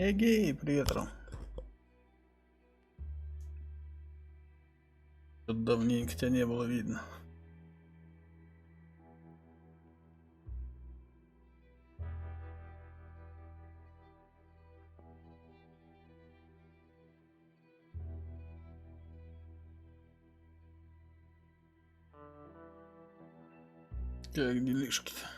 Эгей, привет, Ром. Тут давненько тебя не было видно. Как делишки-то?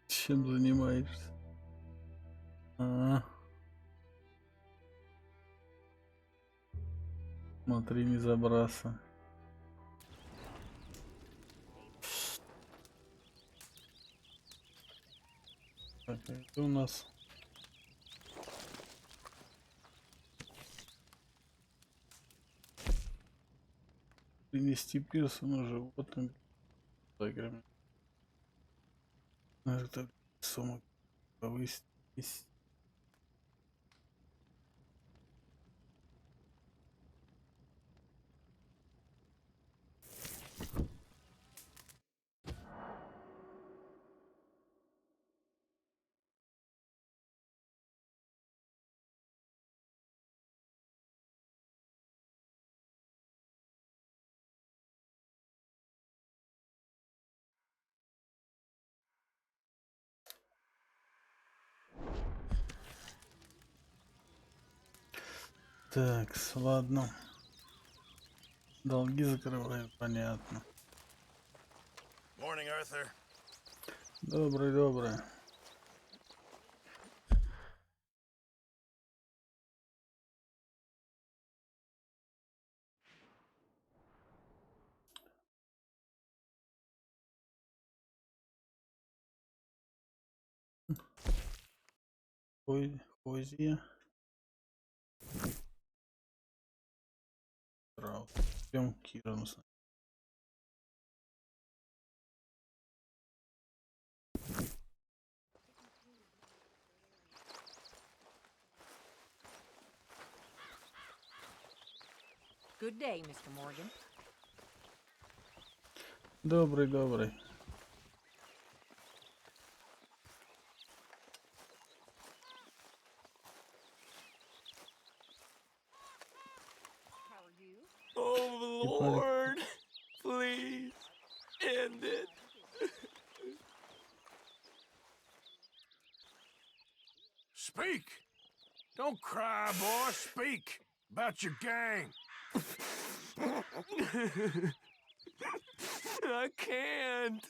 Чем занимаешься? Смотри, не забраться. Так, это у нас принести пирсону животным играми. Это сумма повысить. Так, ладно. Долги закрываю, понятно. Morning, Arthur. Доброе. Хозия. Прям Киранса. Good day, Mr. Morgan. Добрый. How are you? Oh, Lord. Please end it. Speak! Don't cry, boy. Speak about your gang. I can't.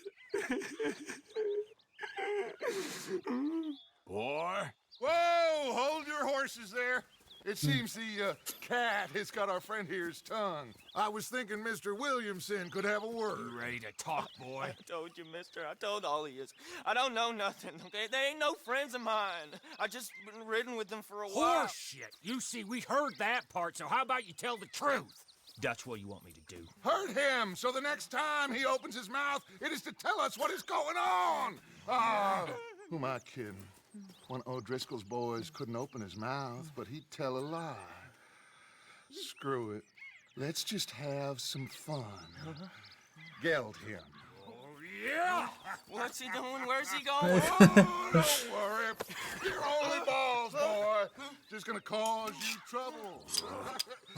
Boy. Whoa! Hold your horses there. It seems the cat has got our friend here's tongue. I was thinking Mr. Williamson could have a word. You ready to talk, boy? I told you, mister. I told all of you. I don't know nothing, okay? They ain't no friends of mine. I just been ridden with them for a while. Horseshit. You see, we heard that part, so how about you tell the truth? That's what you want me to do. Hurt him, so the next time he opens his mouth, it is to tell us what is going on. Ah, who am I kidding? One of O'Driscoll's boys couldn't open his mouth, but he'd tell a lie. Screw it. Let's just have some fun. Geld him. Yeah! What's he doing? Where's he going? Oh, don't worry. You're only balls, boy. Just gonna cause you trouble.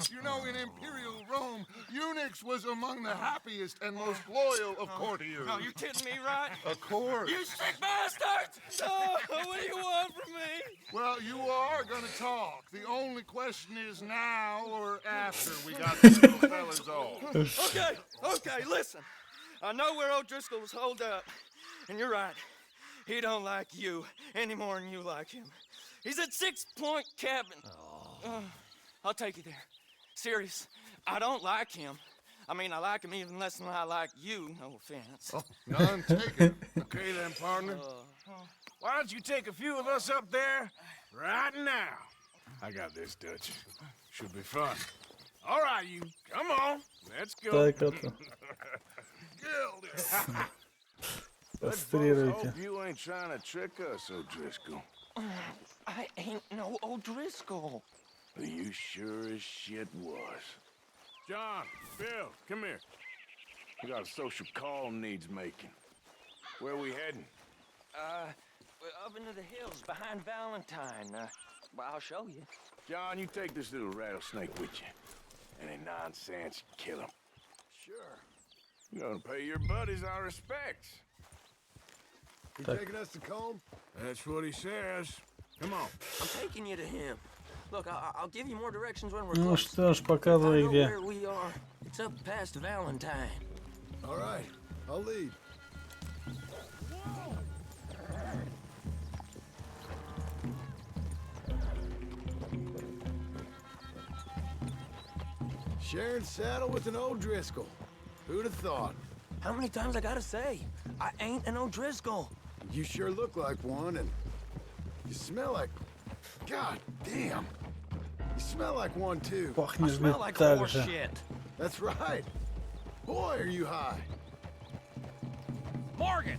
You know, in Imperial Rome, eunuchs was among the happiest and most loyal of courtiers. Oh, you kidding me, right? Of course. You sick bastards! Oh, what do you want from me? Well, you are gonna talk. The only question is now or after we got these little fellas off. Okay, listen. I know where O'Driscoll's holed up, and you're right. He don't like you any more than you like him. He's at 6 Point Cabin. I'll take you there. Serious, I don't like him. I mean, I like him even less than I like you, no offense. Oh, none taken. Okay then, partner. Why don't you take a few of us up there right now? I got this, Dutch. Should be fun. All right, you. Come on. Let's go. Так это. Кастрируйте. Hope you ain't trying to trick us, O'Driscoll. I ain't no O'Driscoll. You sure as shit was. John, Bill, come here. We got a social call needs making. Where we heading? We're up into the hills behind Valentine. Well, I'll show you. John, you take this little rattlesnake with you. Any nonsense, kill him. Sure. You're gonna pay your buddies our respects. You Так. taking us to Combe? That's what he says. Come on. I'm taking you to him. Look, I'll give you more directions when we're Ну close. что ж, I показывай know где. where we are. It's up past Valentine. All right, I'll lead. Sharing saddle with an O'Driscoll. Who'd have thought? How many times I gotta say? I ain't an O'Driscoll. You sure look like one, and you smell like... God damn. You smell like one, too. I Пахнешь smell ведь like так horse же. shit. That's right. Boy, are you high. Morgan!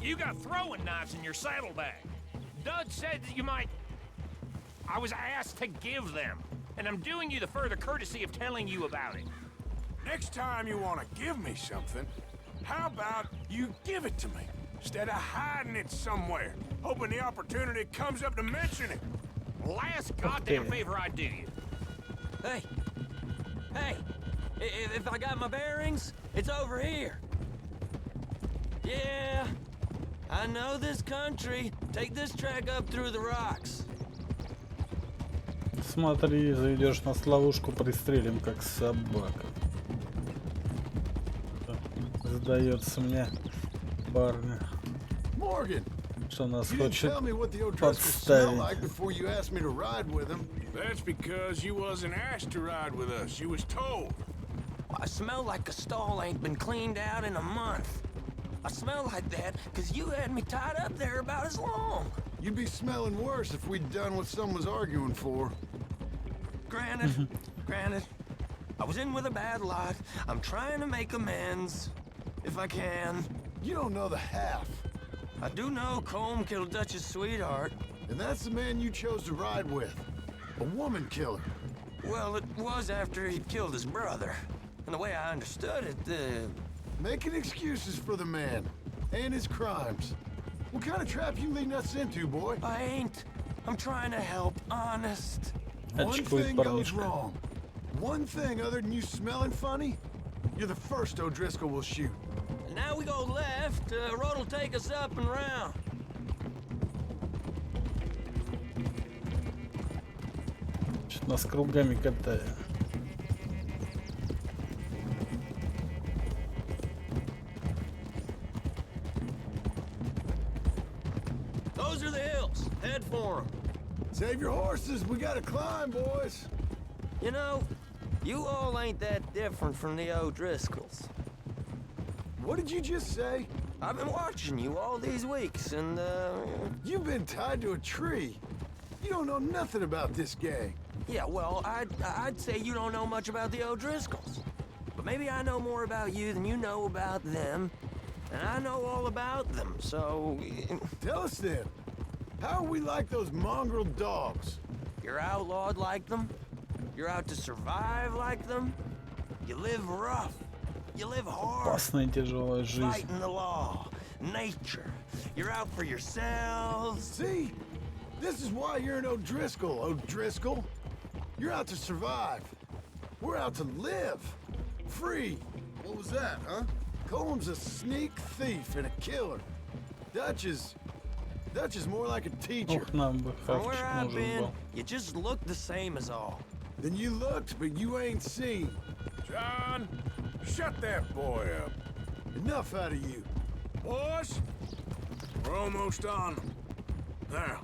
You got throwing knives in your saddlebag. Dud said that you might... I was asked to give them, and I'm doing you the further courtesy of telling you about it. Next time you want to give me something, how about you give it to me? Instead of hiding it somewhere, hoping the opportunity comes up to mention it. Last goddamn favor I do you. Hey! Hey! If I got my bearings, it's over here. Yeah, I know this country. Take this track up through the rocks. Смотри, зайдешь нас в ловушку, пристрелим как собака. Сдается мне, парни, Morgan, что нас you didn't хочет tell me what the O'Driscolls smell подставить. like before you asked me to ride with them. That's because you wasn't asked to ride with us. You was told. I smell like a stall ain't been cleaned out in a month. I smell like that because you had me tied up there about as long. You'd be smelling worse if we'd done what someone was arguing for. Granted, granted. I was in with a bad lot. I'm trying to make amends, if I can. You don't know the half. I do know Colm killed Dutch's sweetheart. And that's the man you chose to ride with. A woman killer. Well, it was after he'd killed his brother. And the way I understood it, Making excuses for the man. And his crimes. What kind of trap you leading us into, boy? I ain't. I'm trying to help, honest. One Очкует thing goes парнишка. wrong. One thing other than you smelling funny, you're the first O'Driscoll will shoot. Now we go left, road'll take us up and round. Что-то нас кругами катает. Those are the hills. Head for them. Save your horses, we gotta climb, boys. You know, you all ain't that different from the O'Driscolls. What did you just say? I've been watching you all these weeks, and, You've been tied to a tree. You don't know nothing about this gang. yeah, well, I'd say you don't know much about the O'Driscolls. But maybe I know more about you than you know about them. And I know all about them, so... Tell us then, how are we like those mongrel dogs? You're outlawed like them? You're out to survive like them? You live rough. You live hard. Опасная тяжелая жизнь. Fighting the law, nature. You're out for yourselves. See? This is why you're an O'Driscoll, O'Driscoll. You're out to survive. We're out to live. Free. What was that, huh? Colm's a sneak thief and a killer. Dutch is more like a teacher. Ух, нам бы From where хавчик I've нужен been, был. you just look the same as all. Then you looked, but you ain't seen. John, shut that boy up. Enough out of you. Boys, we're almost on them. Now,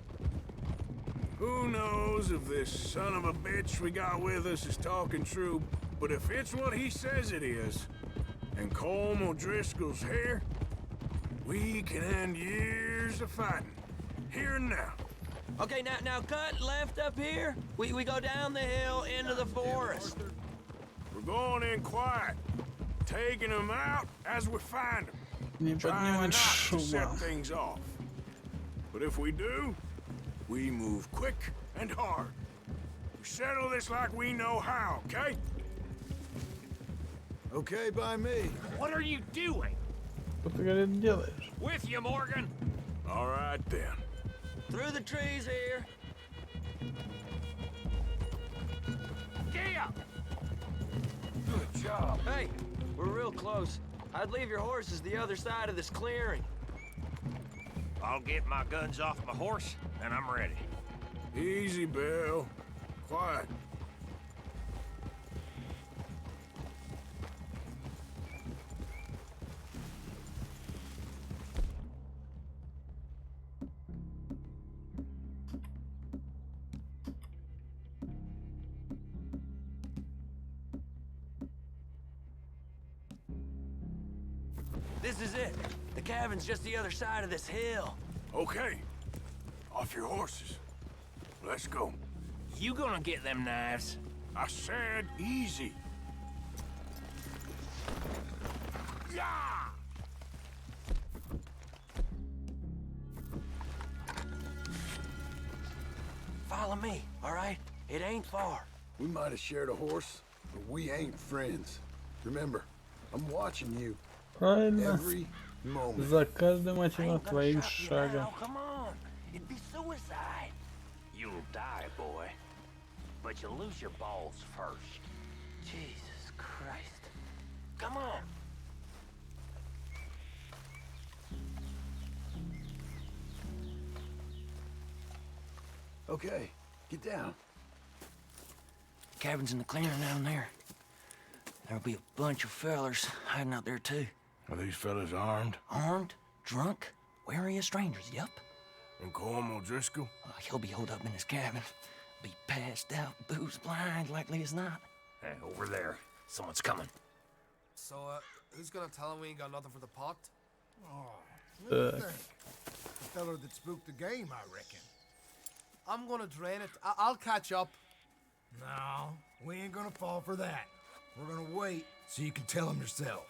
who knows if this son of a bitch we got with us is talking true, but if it's what he says it is, and Colm O'Driscoll's here, we can end years of fighting, here and now. Okay, now cut left up here. We go down the hill into the forest. We're going in quiet, taking them out as we find them. Не Trying not поднимать to set шума. things off. But if we do, we move quick and hard. We settle this like we know how, okay? Okay by me. What are you doing? Что ты, говорит, делаешь? With you, Morgan. All right then. Through the trees here. Yeah. Good job. Hey, we're real close. I'd leave your horses the other side of this clearing. I'll get my guns off my horse, and I'm ready. Easy, Bill. Quiet. This is it. The cabin's just the other side of this hill. Okay. Off your horses. Let's go. You gonna get them knives? I said easy. Yeah! Follow me, all right? It ain't far. We might have shared a horse, but we ain't friends. Remember, I'm watching you Правильно. every moment. За каждым этим Ain't gonna твоим shot you шагом. now, come on. It'd be suicide. You'll die, boy. But you'll lose your balls first. Jesus Christ. Come on. Okay, get down. Cabin's in the clearing down there. There'll be a bunch of fellers hiding out there too. Are these fellas armed? Armed, drunk, wary of strangers, yup. And Colm O'Driscoll? He'll be holed up in his cabin. Be passed out, booze blind, likely as not. Hey, over there. Someone's coming. So, who's gonna tell him we ain't got nothing for the pot? Так. The feller that spooked the game, I reckon. I'm gonna drain it. I'll catch up. No, we ain't gonna fall for that. We're gonna wait so you can tell him yourself.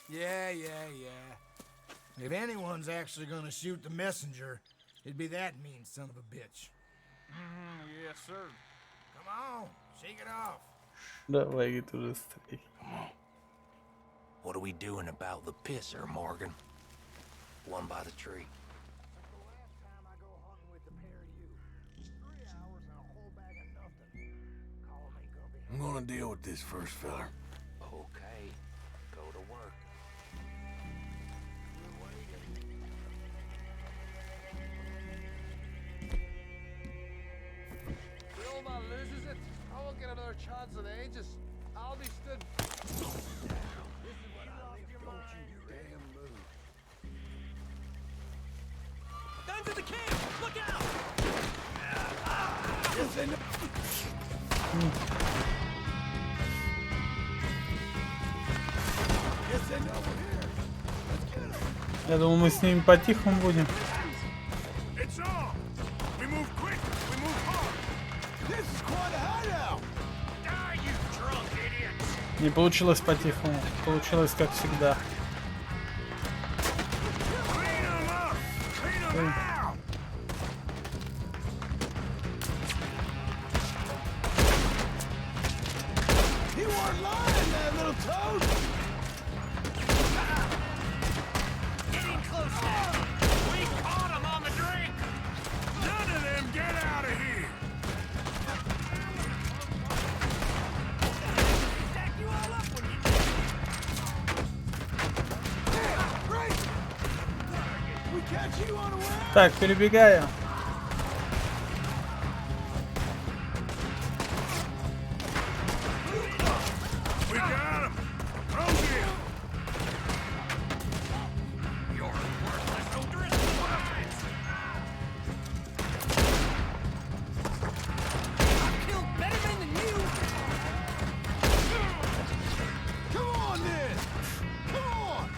Yeah. If anyone's actually gonna shoot the messenger, it'd be that mean son of a bitch. Yes, sir. Come on, shake it off. Давай, говорит, уже стрей. What are we doing about the pisser, Morgan? One by the tree. I'm gonna deal with this first fella. Okay, go to work. The old man loses it. I won't get another chance in ages. I'll be stood. Guns in the camp! Look out! Я думал, мы с ними по-тихому будем. It's on! We move quick, we move hard! This is quite a hideout! Die, you drunk idiots! Не получилось по-тихому. Получилось как всегда. Clean them up! Clean them out! You weren't lying there, little toad! Getting close now! We caught him on the drink! None of them get out of here! Stack you all up when you Great! We catch you unaware! Так, перебегаю. We got him! Rosie! You're worthless O'Driscoll lies! I killed better men than you! Come on, then! Come on!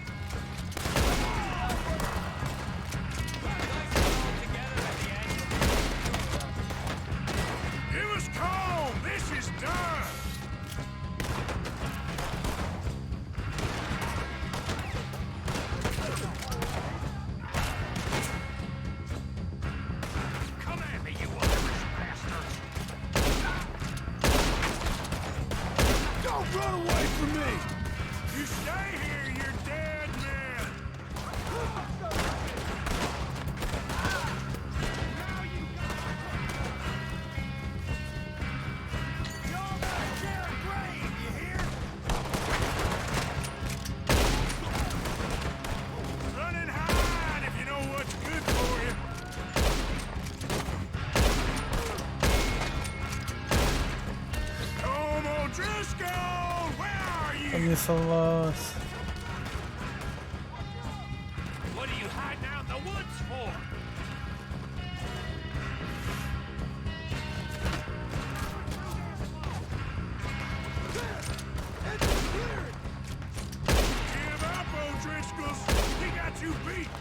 stay here, you're dead men. Y'all gotta share a grave, you hear? Run and hide if you know what's good for you. Come on, Driscoll! Where are you? Понеслась. What are you hiding out in the woods for? Give up, O'Driscolls! We got you beat!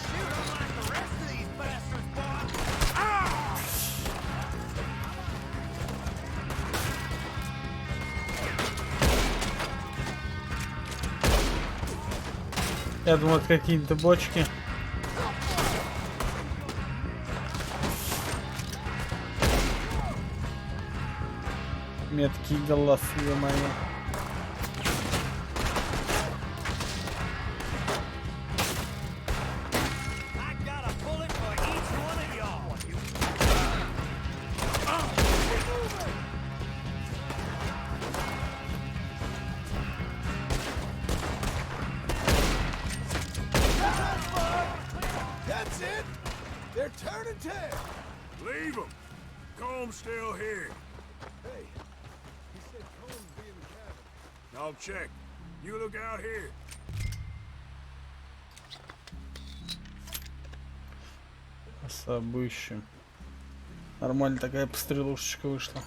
Shoot, unlike the rest of these bastards, boy. Ah! Я думал, это какие-то бочки. Меткий глаз, ё-моё. I got a bullet for each one of y'all. That's it! They're turning tail! Leave him! Comb's still here. Hey, he said Combs would be in the cabin. I'll check. You look out here. Собыще. Нормально такая пострелушечка вышла.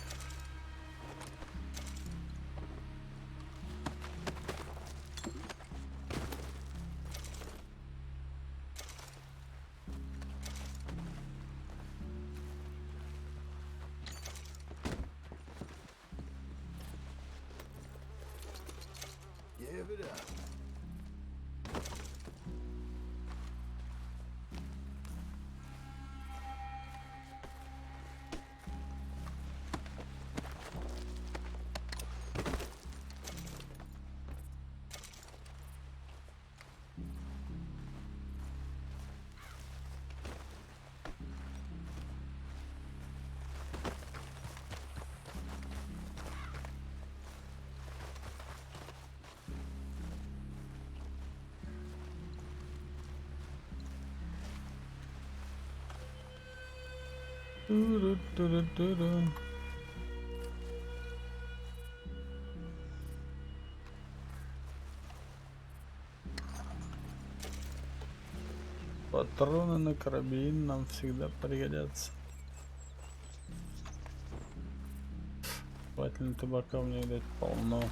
Give it up. Ту-ру-ту-ру-ту-ру. Патроны на карабин нам всегда пригодятся. Хватит табака мне, видать, полно.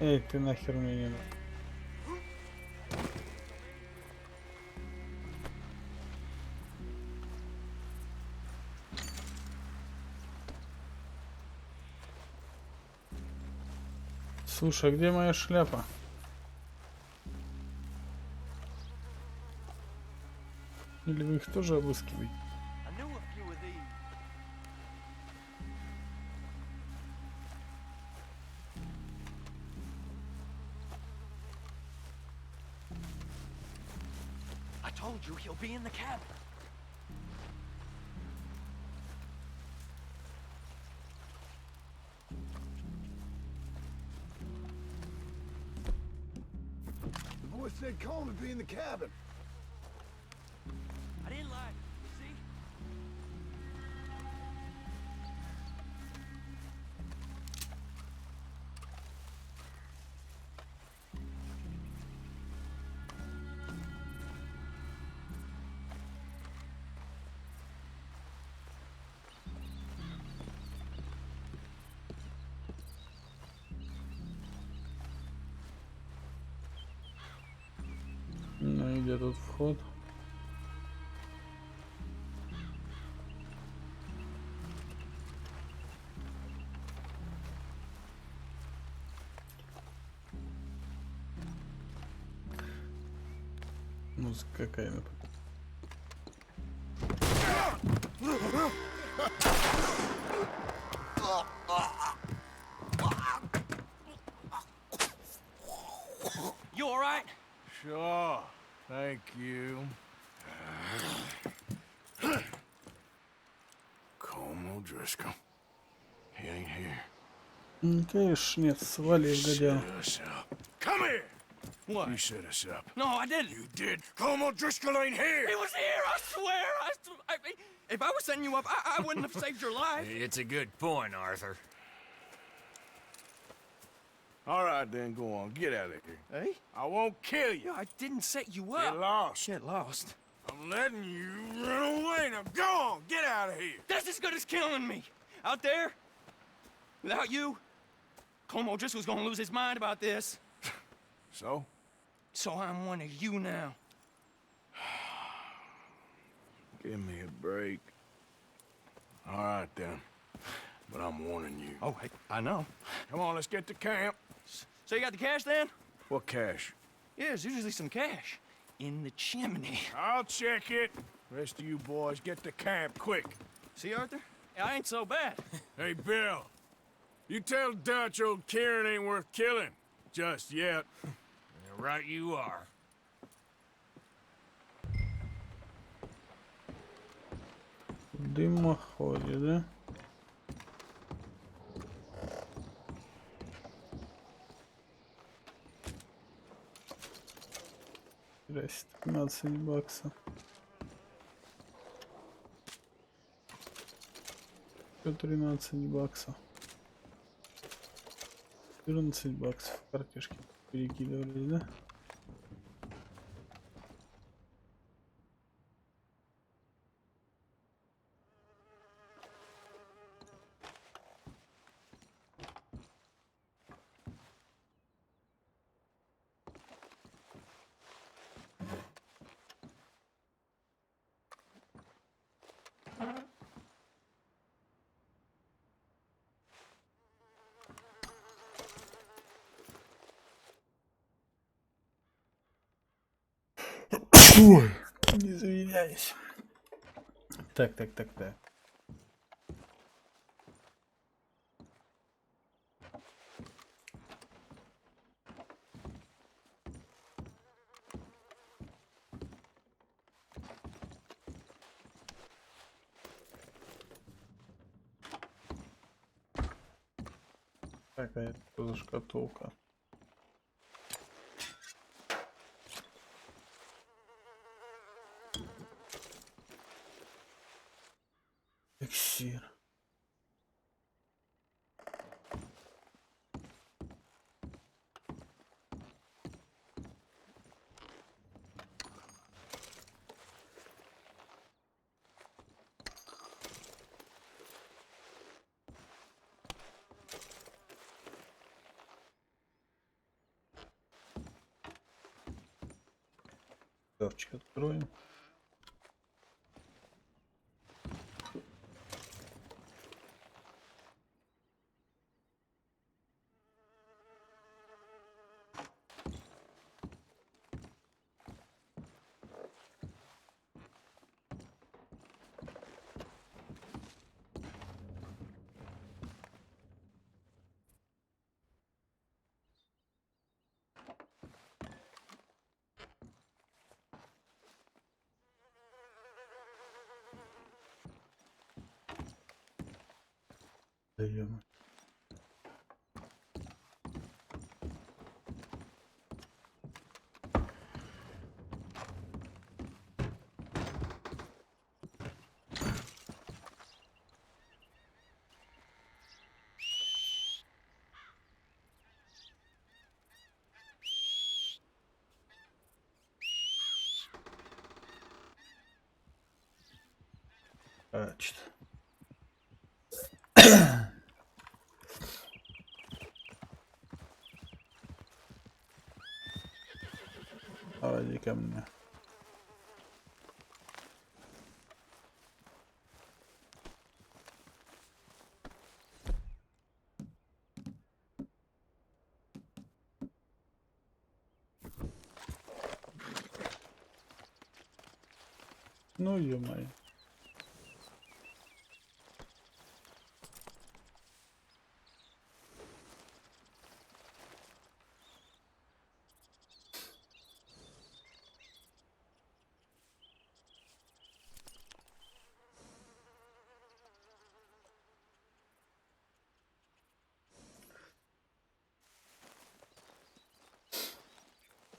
Эй, ты нахер мне не надо. Слушай, а где моя шляпа? Или вы их тоже обыскиваете? I knew a few of these. I told you he'll be in the cabin. The boy said Combs would be in the cabin. I didn't lie. See? Ну и где тут вход? Музыка какая-то. You all right? Sure. Thank you. Como Driscoll. He ain't here. Конечно, нет, свали в годя. Set us up. Come here! What? You set us up. No, I didn't. You did. Como Driscoll ain't here! He was here, I swear. If I was setting you up, I wouldn't have saved your life. It's a good point, Arthur. All right, then, go on. Get out of here. Hey? I won't kill you. Yeah, I didn't set you up. Get lost. Get lost. I'm letting you run away. Now go on. Get out of here. That's as good as killing me. Out there, without you, Como just was gonna lose his mind about this. So? So I'm one of you now. Give me a break. All right, then. But I'm warning you. Oh, I know. Come on, let's get to camp. So you got the cash then? What cash? Yeah, there's usually some cash in the chimney. I'll check it. Rest of you boys, get to camp, quick. See, Arthur? I ain't so bad. Hey, Bill. You tell Dutch old Kieran ain't worth killing. Just yet. Right you are. В дымоходе, да? Здрасте, 15 баксов. 13 баксов. 14 баксов. Картишки перекидывались, да? Ой, извиняюсь. Так. Так, а это что за шкатулка? Эликсир. Шкафчик откроем. Даем. Значит. Давай ко мне. Ну, ё-моё.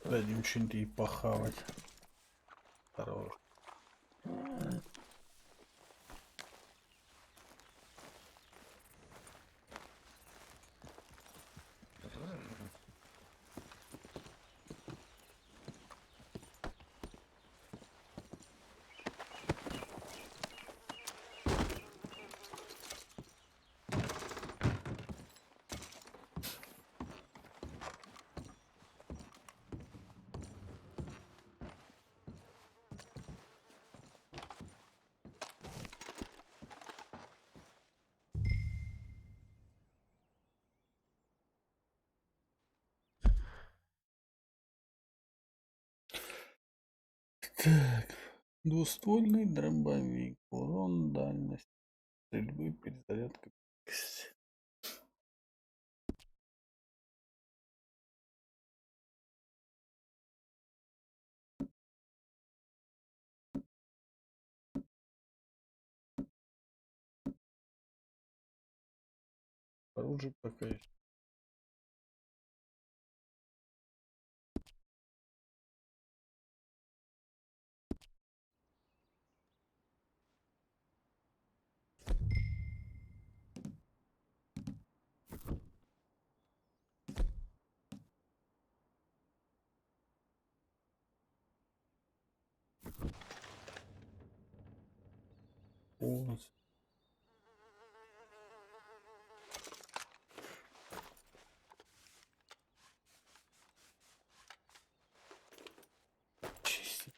Дадим что-нибудь и похавать. Хорош. Так, двуствольный дробовик, урон, дальность стрельбы, перезарядка. Оружие пока есть. Вот. Чистить.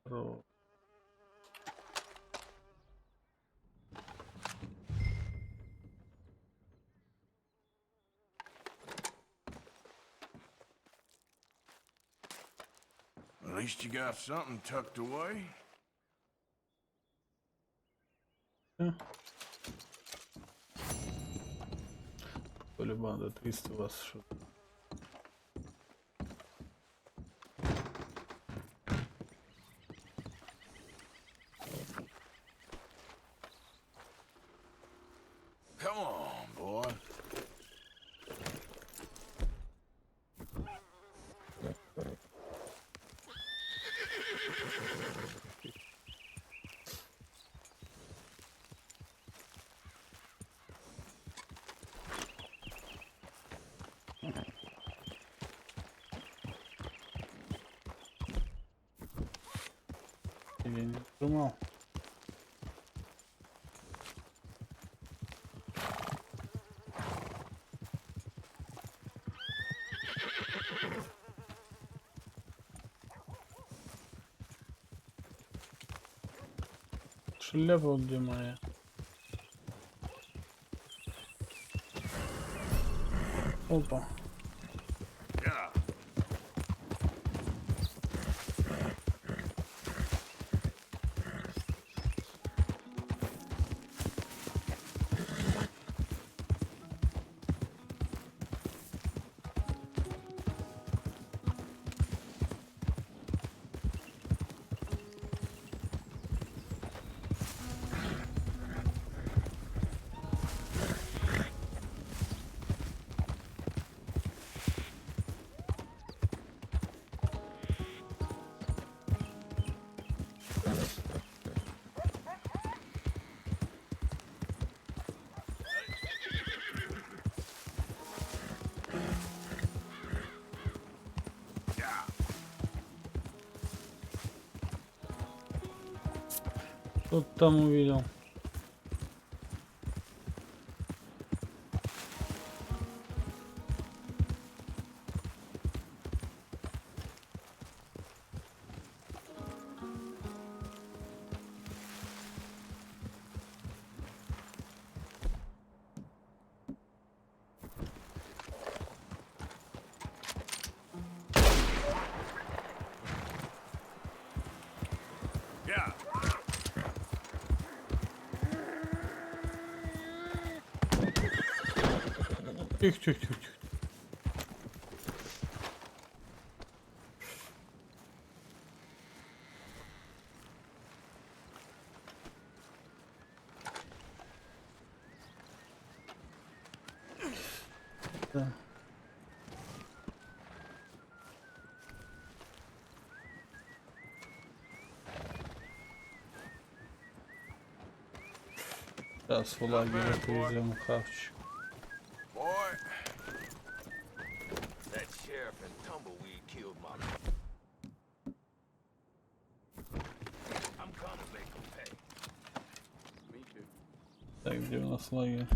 Хорош. At least you got something tucked away. По-любому до 300 у вас что-то. Come on, boy. Я не нажимал. Шляпа где моя? Опа. Yeah. Что ты там увидел? Yeah. Тихо, тихо, тихо, тихо. Да. Сейчас в лагерь отвезем хавчик. Boy, That sheriff and tumbleweed killed my... I'm coming, make them pay. me too. Так, где у нас лагерь?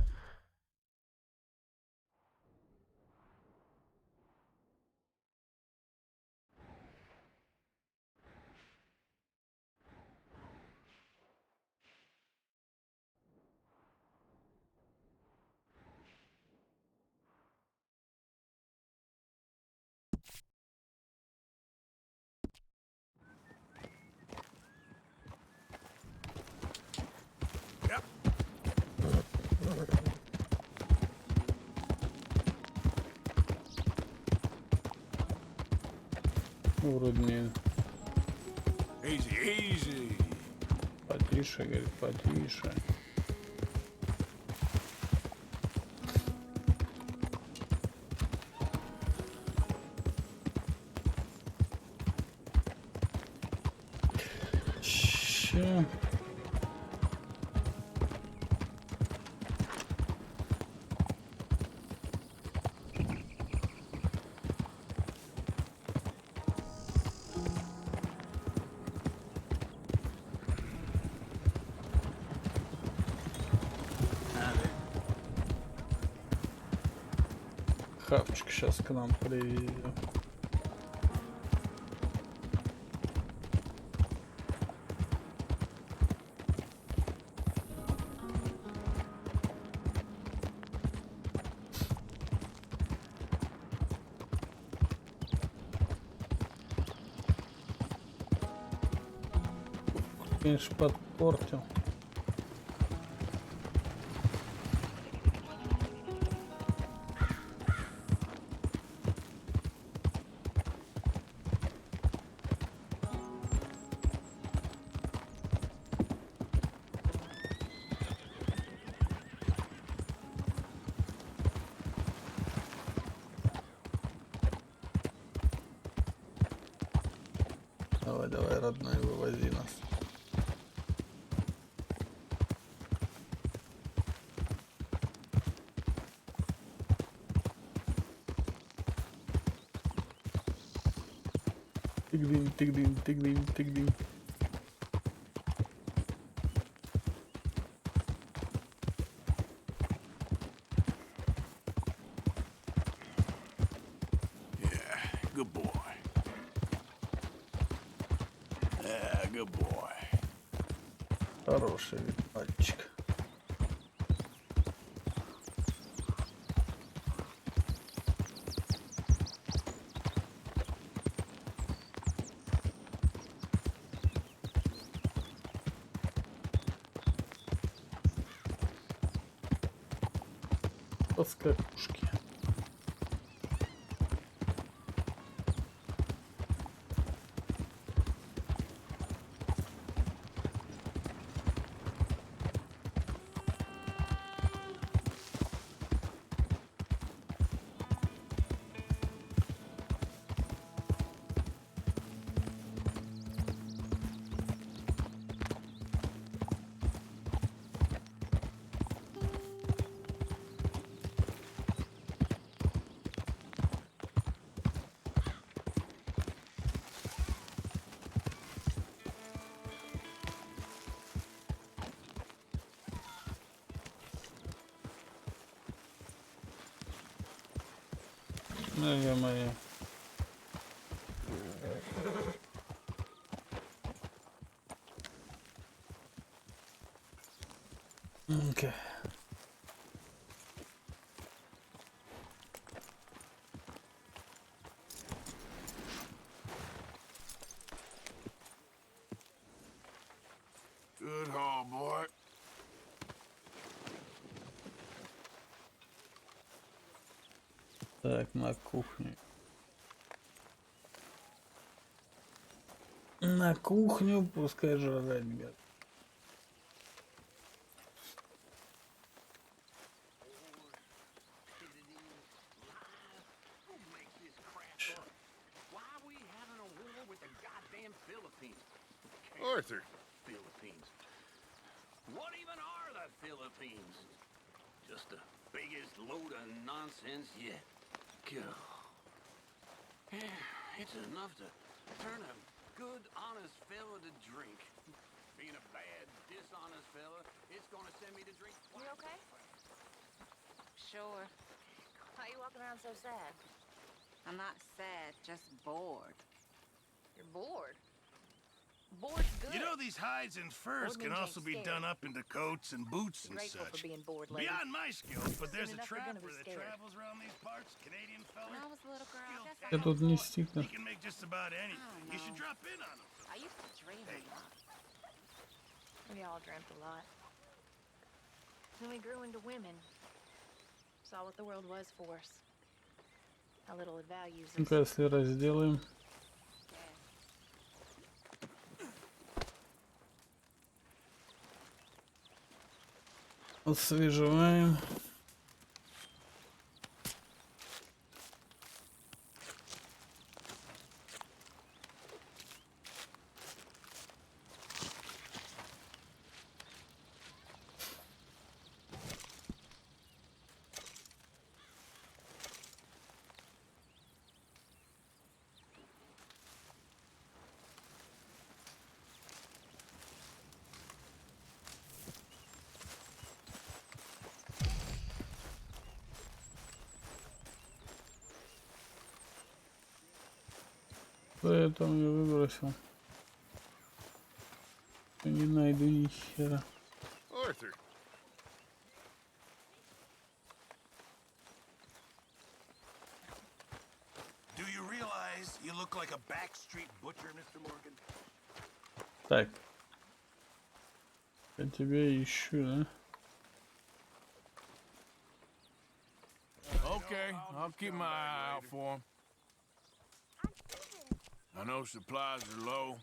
Yep. Ну, вроде не Easy, easy. потише, говорит, потише. Ща. Хавчик сейчас к нам приведет. Конечно, подпортил. Давай, давай, родной, вывози нас. Тыгдым, тыгдым, тыгдым, тыгдым. Yeah, good boy. Yeah, good boy. Хороший мальчик. Поскакушки. Ну, ё-моё. Okay. Good haul, boy. Так, на кухню. На кухню пускай жрать, гад. Arthur. Philippines. What even are the Philippines? Just the biggest load of nonsense yet. God. It's enough to turn a good, honest fella to drink. Being a bad, dishonest fella, it's gonna send me to drink. You okay? Sure. Why are you walking around so sad? I'm not sad, just bored. You're bored? Bored's good. You know, these hides and furs can also be done up into coats and boots and Grateful such. for being bored, lady. Beyond my skills, but there's a Enough you're gonna trapper be that scared. travels around these parts, Canadian fella. When I was a little girl, I guess Я тут не стикну. He can make just about anything. You should drop in on him. I used to dream a lot. We all dreamt a lot. Then we grew into women. Saw what the world was for us. How little it values us. Ну-ка, если разделаем. Освежеваем. Поэтому я выбросил. Не найду ни хера. Arthur. Do you realize you look like a backstreet butcher, Mr. Morgan? Так. Я тебя ищу, да? Okay, I'll keep my eye out for him. I know supplies are low.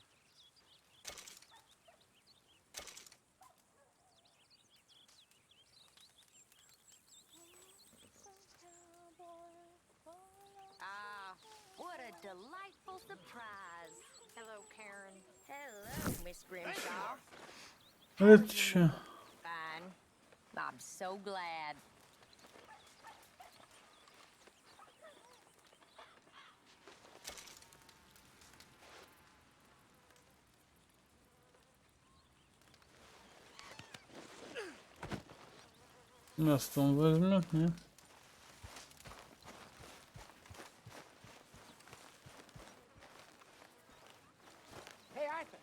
Ah, what a delightful surprise. Hello, Karen. Hello, Miss Grimshaw. Это чё? Fine. I'm so glad. Место он возьмет, не? Hey, Arthur.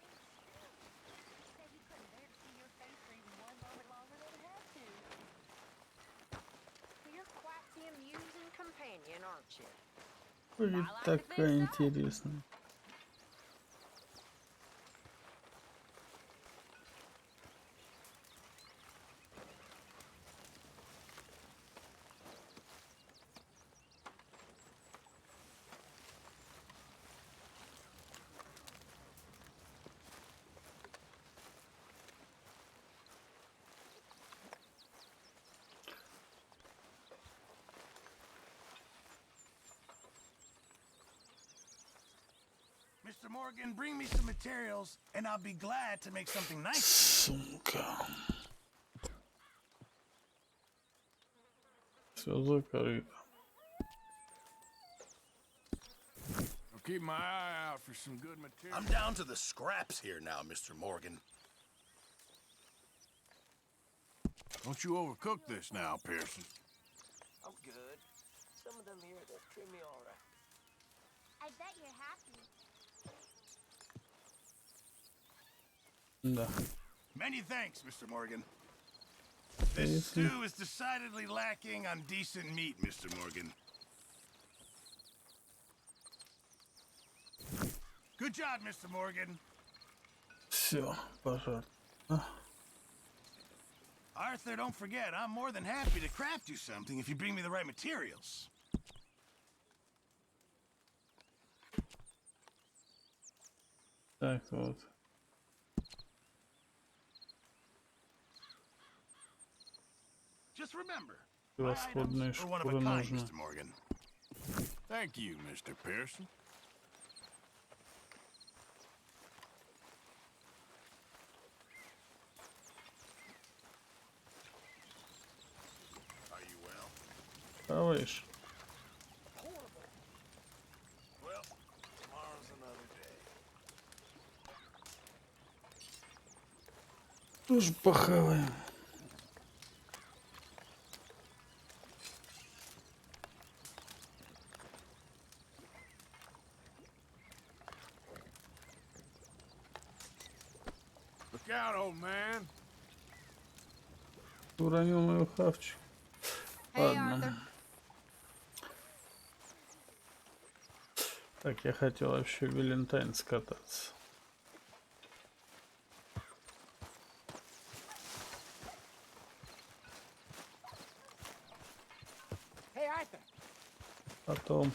Said you couldn't bear to see your face for even one moment longer than it had to. You're quite the amusing companion, aren't you? Будет такая интересная. Mr. Morgan, bring me some materials, and I'll be glad to make something nice. Сумка. Все закрыто. I'll keep my eye out for some good material. I'm down to the scraps here now, Mr. Morgan. Don't you overcook this now, Pearson. I'm good. Some of them here that treat me all right. I bet you're happy. Да. Many thanks, Mr. Morgan. This stew is decidedly lacking on decent meat, Mr. Morgan. Good job, Mr. Morgan. Все, пожалуйста. Arthur, don't forget, I'm more than happy to craft you something if you bring me the right materials. Так вот. Just remember, Расходные шкуры нужны. Mr. Morgan. Thank you, Mr. Pearson. Правиш. Тоже похаваем. Look out, old man. Уронил мой хавчик. Ладно. Так, я хотел вообще в Валентайн скататься. Потом.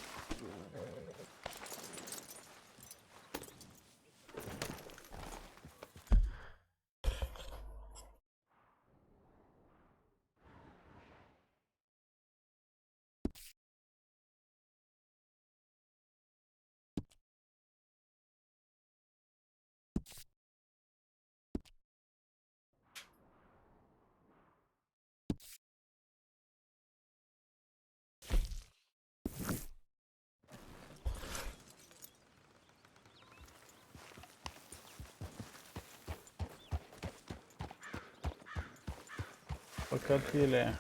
Хотели.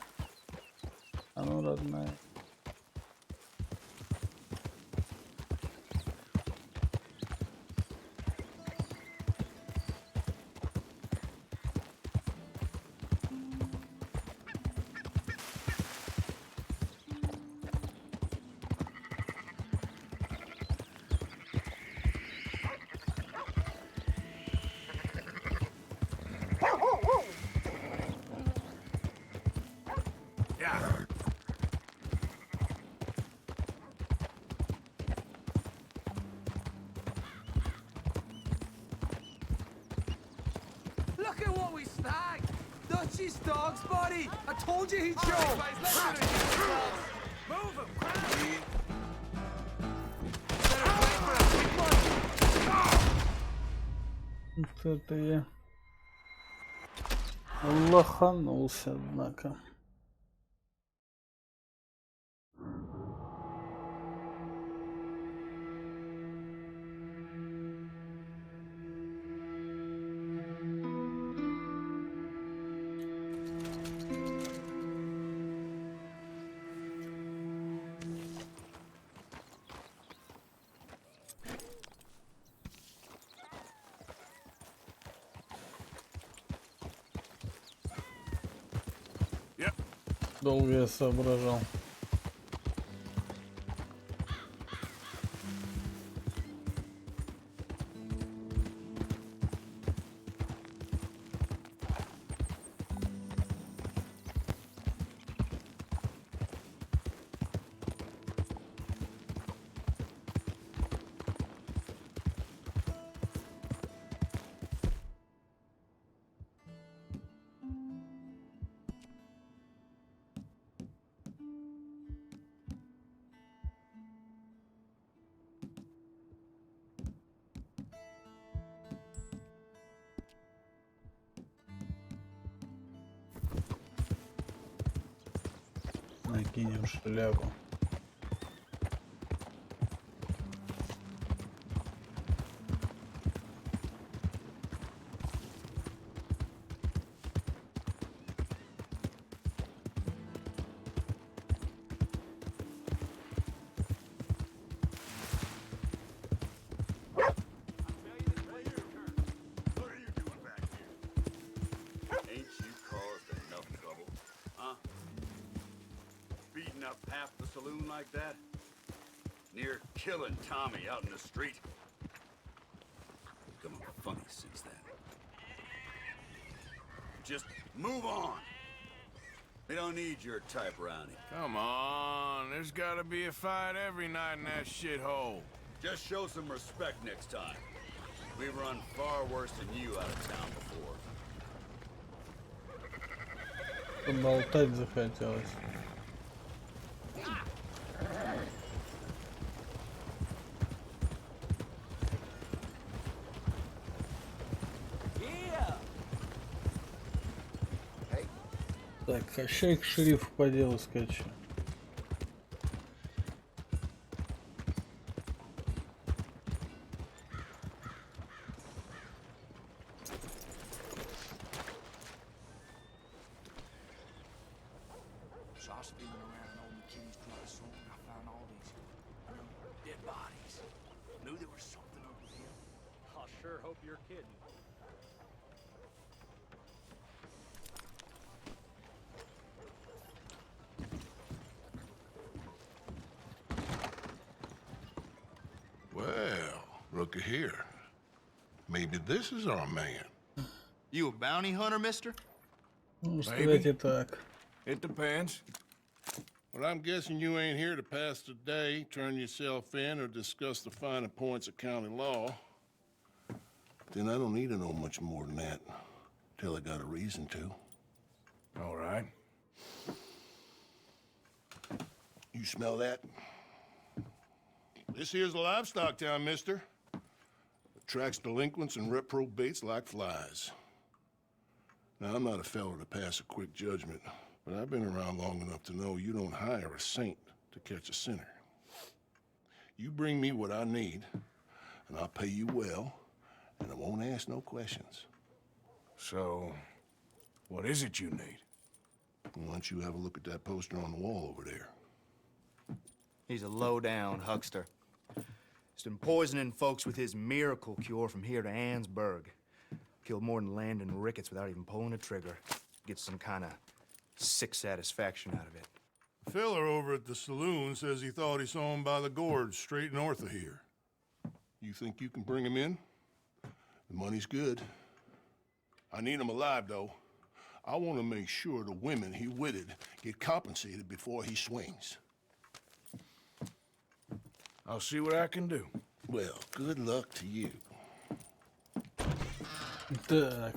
А ну, родная. Look at what we snagged! Dutchie's dog's body! I told you he'd show! Move him! Вот это я лоханулся, однако. Долго я соображал. Накинем шляпу. Half the saloon like that? Near killing Tommy out in the street. Become funny since then. Just move on. They don't need your type around here. Come on, there's gotta be a fight every night in that shithole. Just show some respect next time. We've run far worse than you out of town before. Поболтать захотелось. Так, а ща к шерифу по делу скачу. you're kidding. Well, looky here. Maybe this is our man. You a bounty hunter, mister? Ну, сказать и так. It depends. Well, I'm guessing you ain't here to pass the day, turn yourself in, or discuss the finer points of county law. Then I don't need to know much more than that, till I got a reason to. All right. You smell that? This here's a livestock town, mister. Attracts delinquents and reprobates like flies. Now, I'm not a fellow to pass a quick judgment, but I've been around long enough to know you don't hire a saint to catch a sinner. You bring me what I need, and I'll pay you well, and I won't ask no questions. So, what is it you need? Why don't you have a look at that poster on the wall over there? He's a low-down huckster. He's been poisoning folks with his miracle cure from here to Annsburg. Killed more than Landon Ricketts without even pulling a trigger. Gets some kind of sick satisfaction out of it. The fella over at the saloon says he thought he saw him by the gorge straight north of here. You think you can bring him in? The money's good. I need him alive, though. I want to make sure the women he witted get compensated before he swings. I'll see what I can do. Well, good luck to you. Так.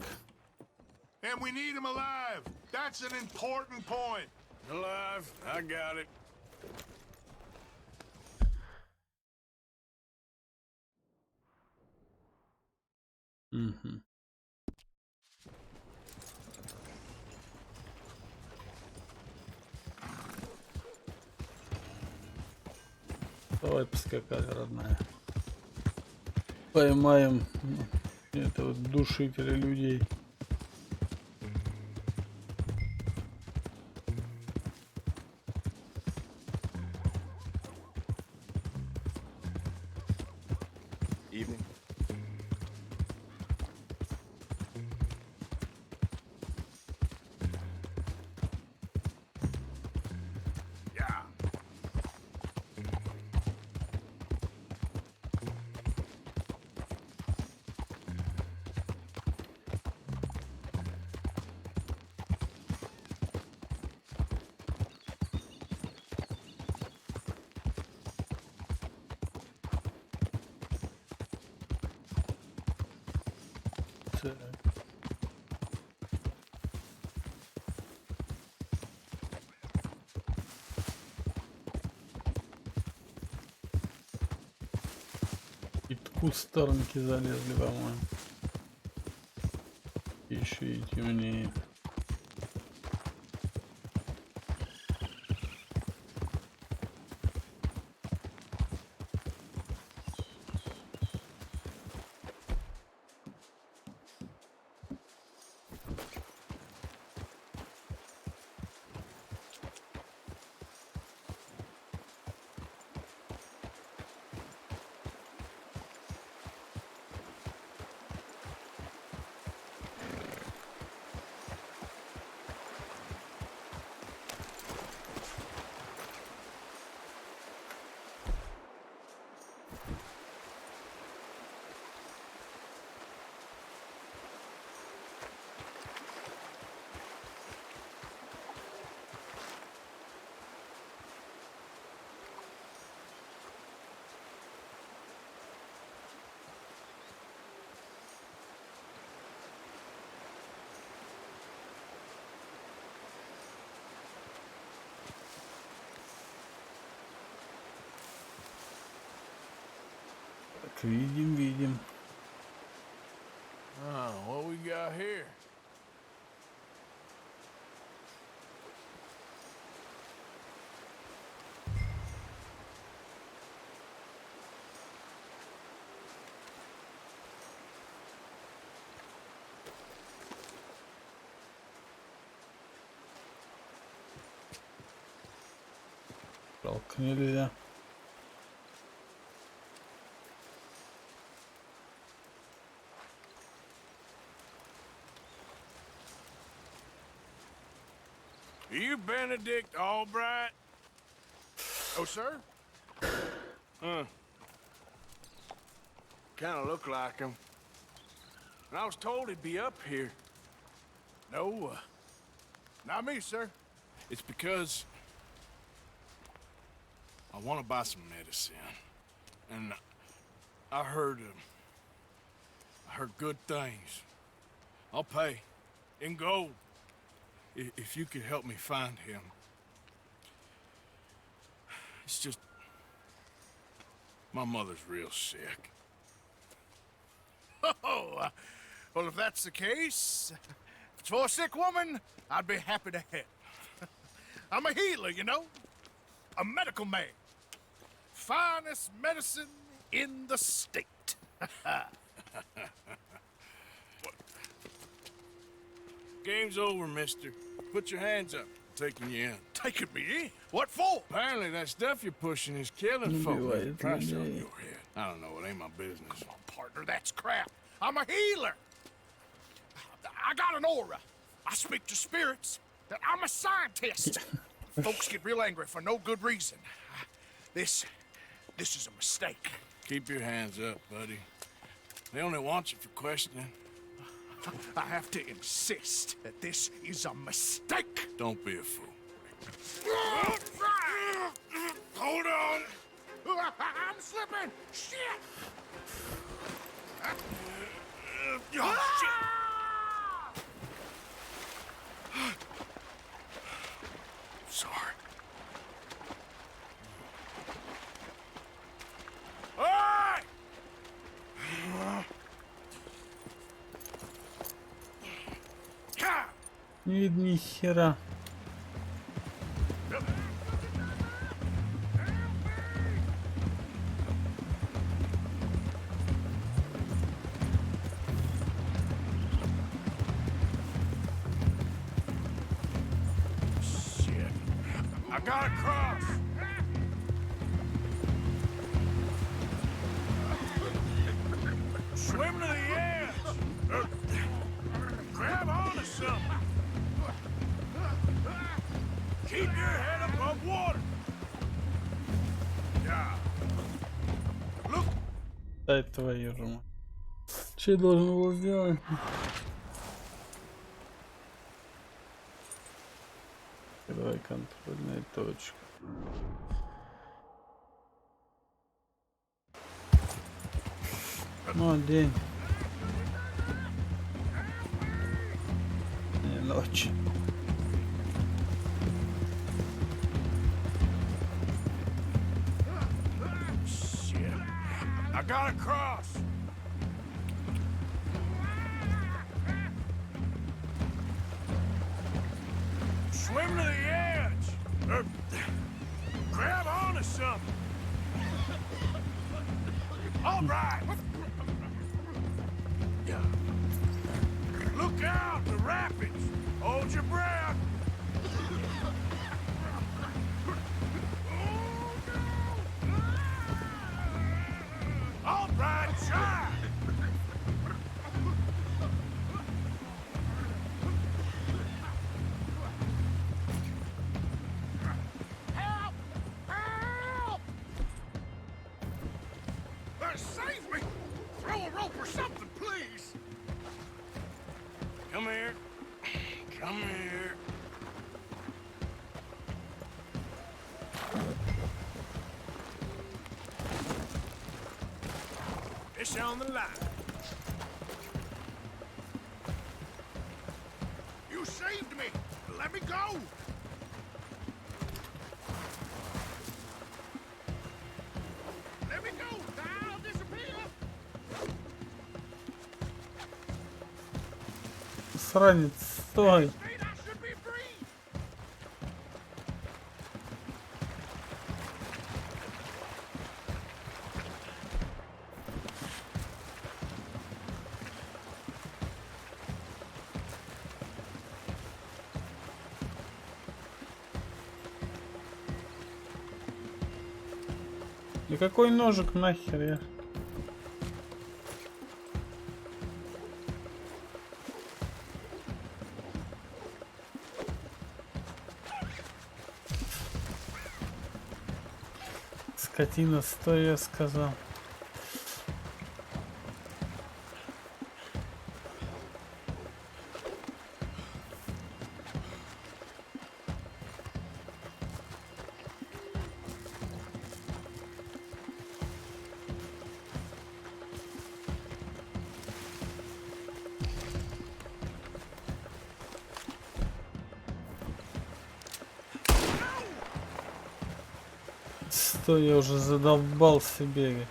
And we need him alive. That's an important point. Alive, I got it. Угу. Давай поскакали, родная. Поймаем этого душителя людей. Evening. Yeah. Так. И в кустарники залезли, по-моему. Еще и темнее. Так, видим. What we got here? Жалко, нельзя. Benedict Albright? Oh, sir? Kind of look like him. And I was told he'd be up here. No, not me, sir. It's because I want to buy some medicine. And I heard good things. I'll pay in gold if you could help me find him. It's just my mother's real sick. Oh, well, if that's the case, if it's for a sick woman, I'd be happy to help. I'm a healer, you know, a medical man. Finest medicine in the state. Game's over, mister. Put your hands up. I'm taking you in. Taking me in? What for? Apparently that stuff you're pushing is killing folks. Price on your head. I don't know, it ain't my business. Come on, partner, that's crap. I'm a healer. I got an aura. I speak to spirits. I'm a scientist. Folks get real angry for no good reason. This is a mistake. Keep your hands up, buddy. They only want you for questioning. I have to insist that this is a mistake. Don't be a fool. Hold on. I'm slipping. Shit. Oh, shit. Sorry. Hey! Не видно ни хера. I gotta cross. Swim to the edge. Grab onto something. Keep your head above water. Yeah. Look. Дай твою же мать. Че я должен был сделать? Давай контрольная точка. Ну, день. Не, ночь. Shit. I gotta cross. Swim to the edge. Grab onto something. All right. Look out, the rapids. Hold your breath. All right, try. Help! Help! Save me! Throw a rope or something, please! Come here. Come here. Fish on the line. You saved me! Let me go! Let me go! I'll disappear! Сранец, стой! И какой ножик нахер я? Скотина, стой, я сказал. Стой, я уже задолбался бегать.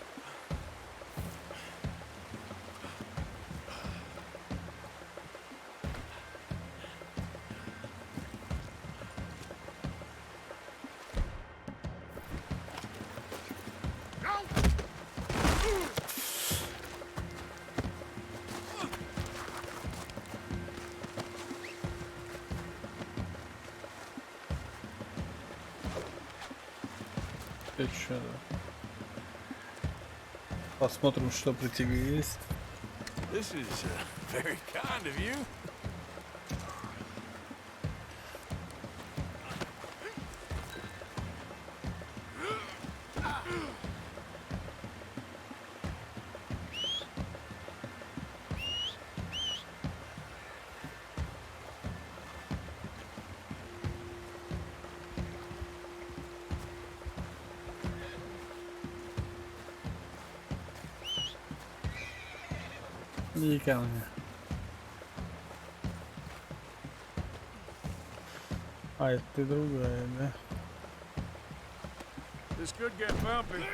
Посмотрим, что при тебе есть. This is very kind of you. Иди ко мне. А, это ты другая, да? This could get bumpy.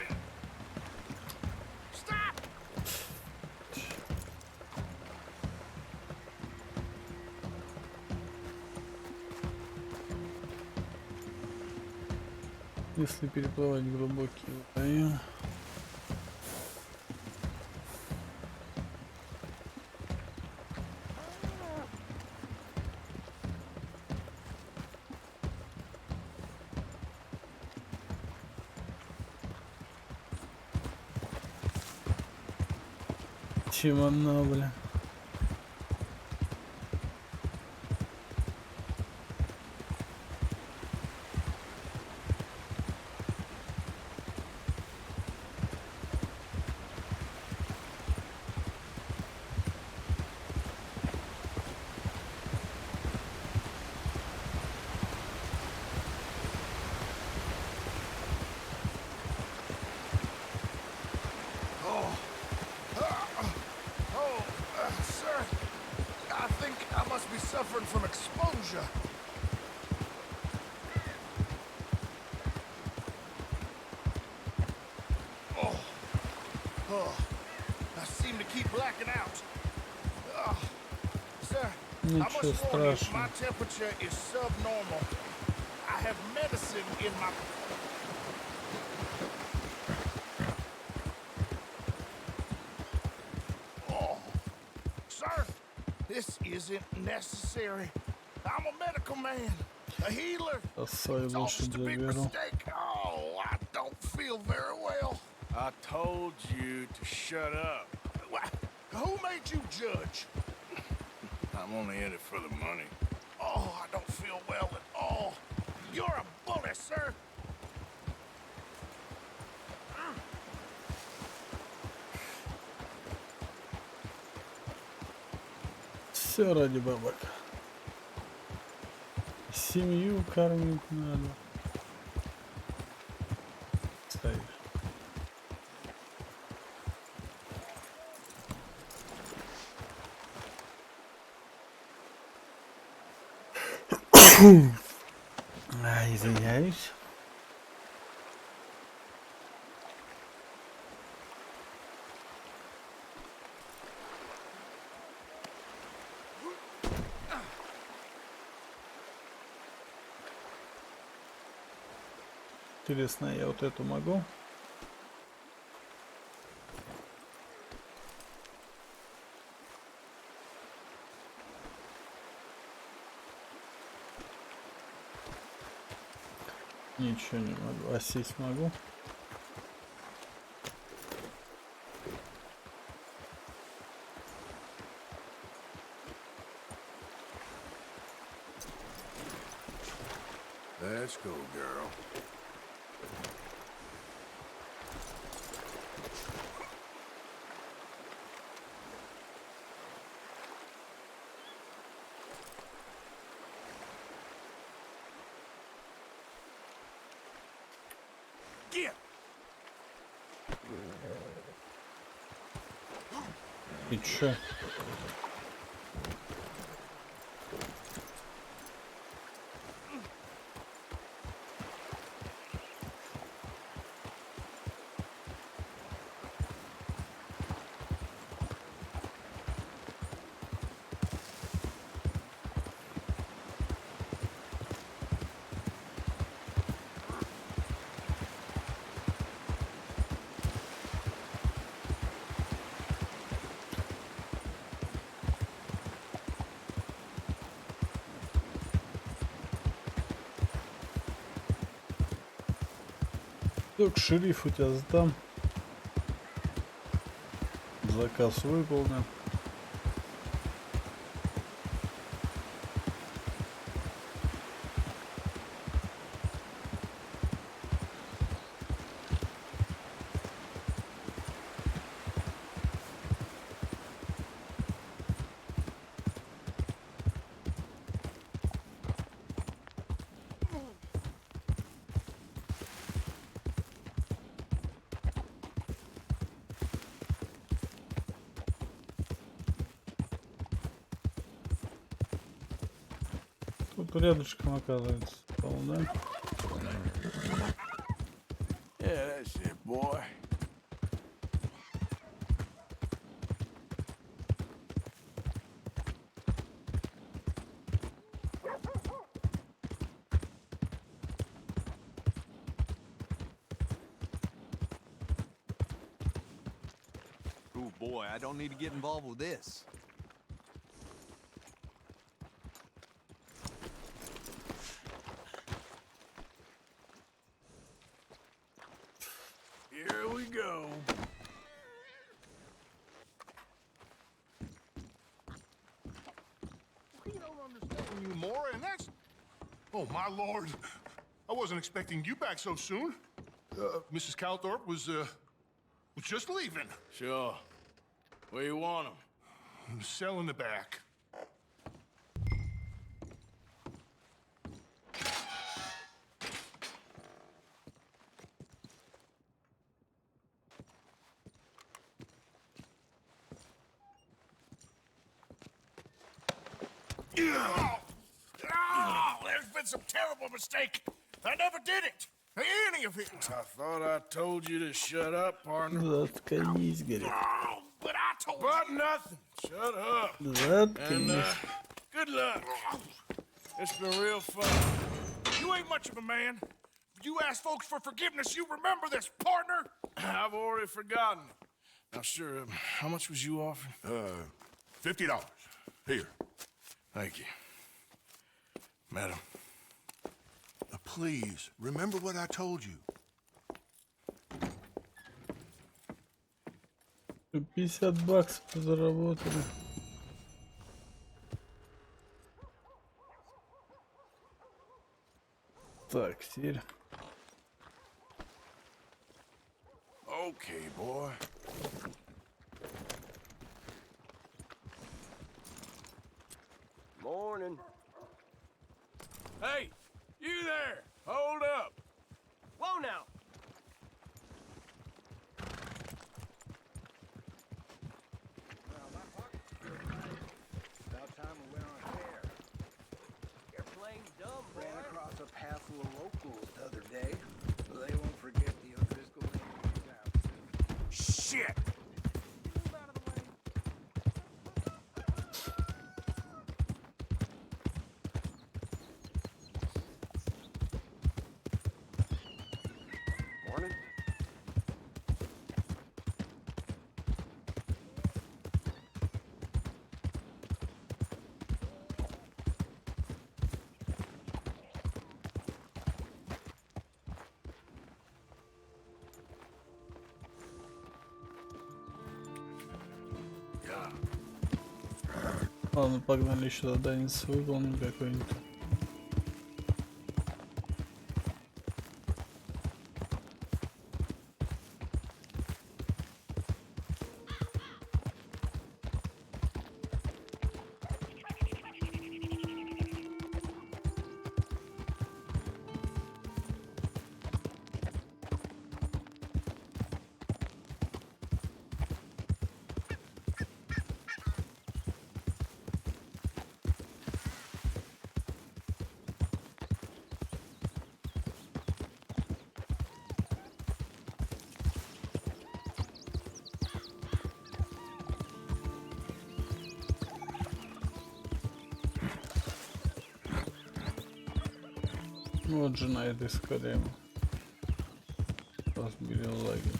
Stop! Если переплывать глубокие районы. Чем она, бля? Suffering from exposure. I seem to keep blacking out. Sir, I must warn you, my temperature is subnormal. I have medicine in my... Sir, this isn't necessary. I'm a medical man, a healer. It's all just a big mistake. Oh, I don't feel very well. I told you to shut up. Who made you judge? I'm only in it for the money. Oh, I don't feel well at all. You're a bully, sir. Все ради бабок. Семью кормить надо. Стоишь. Извиняюсь. Интересно, я вот эту могу? Ничего не могу. А сесть могу? Let's go, girl. Get. И чё? Так, шериф у тебя сдам. Заказ выполнен. Тут рядышком оказывается полная. Yeah, that's it, boy. Oh boy, I don't need to get involved with this. Here we go. We don't understand you more, and that's... Oh, my lord. I wasn't expecting you back so soon. Mrs. Calthorpe was just leaving. Sure. Where you want him? Cell in the back. There's been some terrible mistake. I never did it. Any of it. I thought I told you to shut up, partner. Заткнись, говорит. Oh, but I told But nothing. Shut up. And Заткнись. good luck. It's been real fun. you ain't much of a man. You ask folks for forgiveness, you remember this, partner? I've already forgotten. Now, sure, how much was you offering? $50. Here. Thank you. Madam. Please, remember what I told you. 50 баксов заработали. Так, теперь. Okay, boy. Morning. Hey, you there! Hold up! Whoa now. About time we went on a fair. You're playing dumb, boy. Ran across a pack full of locals the other day. They won't forget the O'Driscoll town. Shit! Move out of the way. Morning. Ладно, погнали еще задание выполним какой-нибудь. Вот жена этой скорее. Разбили лагерь.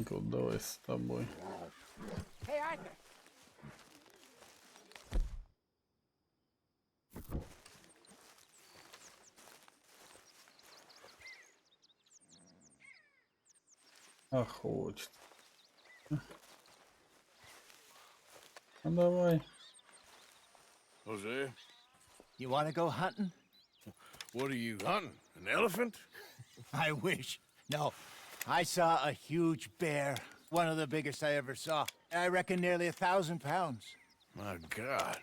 Вот давай с тобой. Охотит. Ну давай. Jose, You want to go hunting? what are you hunting? An elephant? I wish. No. I saw a huge bear. One of the biggest I ever saw. I reckon nearly 1,000 pounds. My God.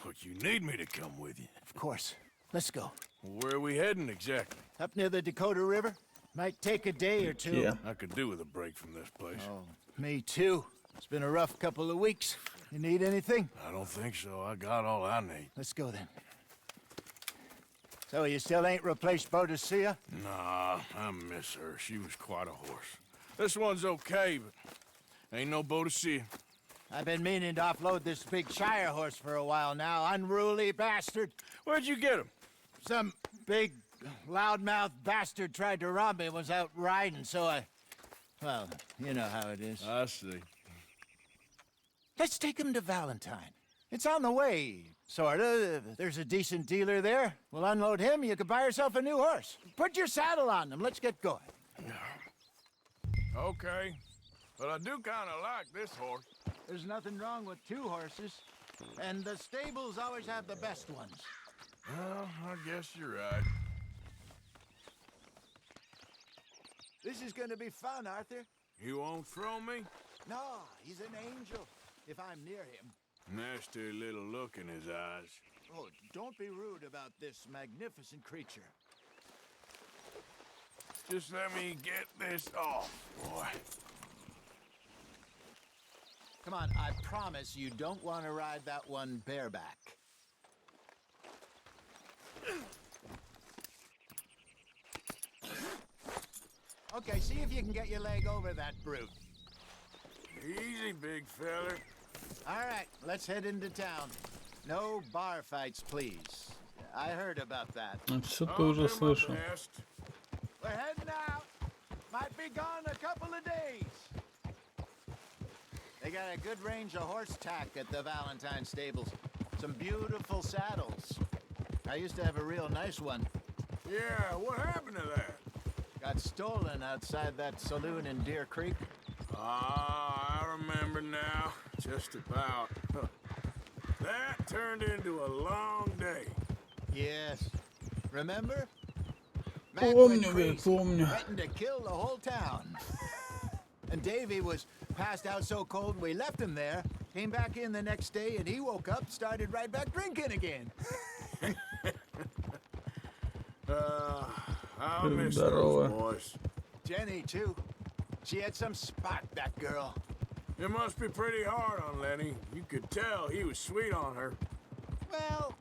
But you need me to come with you. Of course. Let's go. Where are we heading exactly? Up near the Dakota River. Might take a day or two. Yeah. I could do with a break from this place. Oh, me too. It's been a rough couple of weeks. You need anything? I don't think so. I got all I need. Let's go then. So you still ain't replaced Boadicea? Nah, I miss her. She was quite a horse. This one's okay, but ain't no Boadicea. I've been meaning to offload this big Shire horse for a while now. Unruly bastard. Where'd you get him? Some big, loudmouth bastard tried to rob me and was out riding, so I... Well, you know how it is. I see. Let's take him to Valentine. It's on the way, sorta. There's a decent dealer there. We'll unload him, you can buy yourself a new horse. Put your saddle on him, let's get going. Okay. But I do kind of like this horse. There's nothing wrong with two horses. And the stables always have the best ones. Well, I guess you're right. This is gonna be fun, Arthur. You won't throw me? No, he's an angel, if I'm near him. Nasty little look in his eyes. Oh, don't be rude about this magnificent creature. Just let me get this off, boy. Come on, I promise you don't want to ride that one bareback. Okay, see if you can get your leg over that brute. Easy, big feller. All right, let's head into town. No bar fights, please. I heard about that. Все ты уже слышал. We're heading out. Might be gone a couple of days. They got a good range of horse tack at the Valentine stables. Some beautiful saddles. I used to have a real nice one. Yeah, what happened to that? Got stolen outside that saloon in Deer Creek. Ah, I remember now. Just about. Huh. That turned into a long day. Yes. Remember? Помню, помню. Threatened to kill the whole town. And Davy was passed out so cold we left him there. Came back in the next day and he woke up, started right back drinking again. I'll miss those boys. Jenny, too. She had some spot, that girl. It must be pretty hard on Lenny. You could tell he was sweet on her. Well,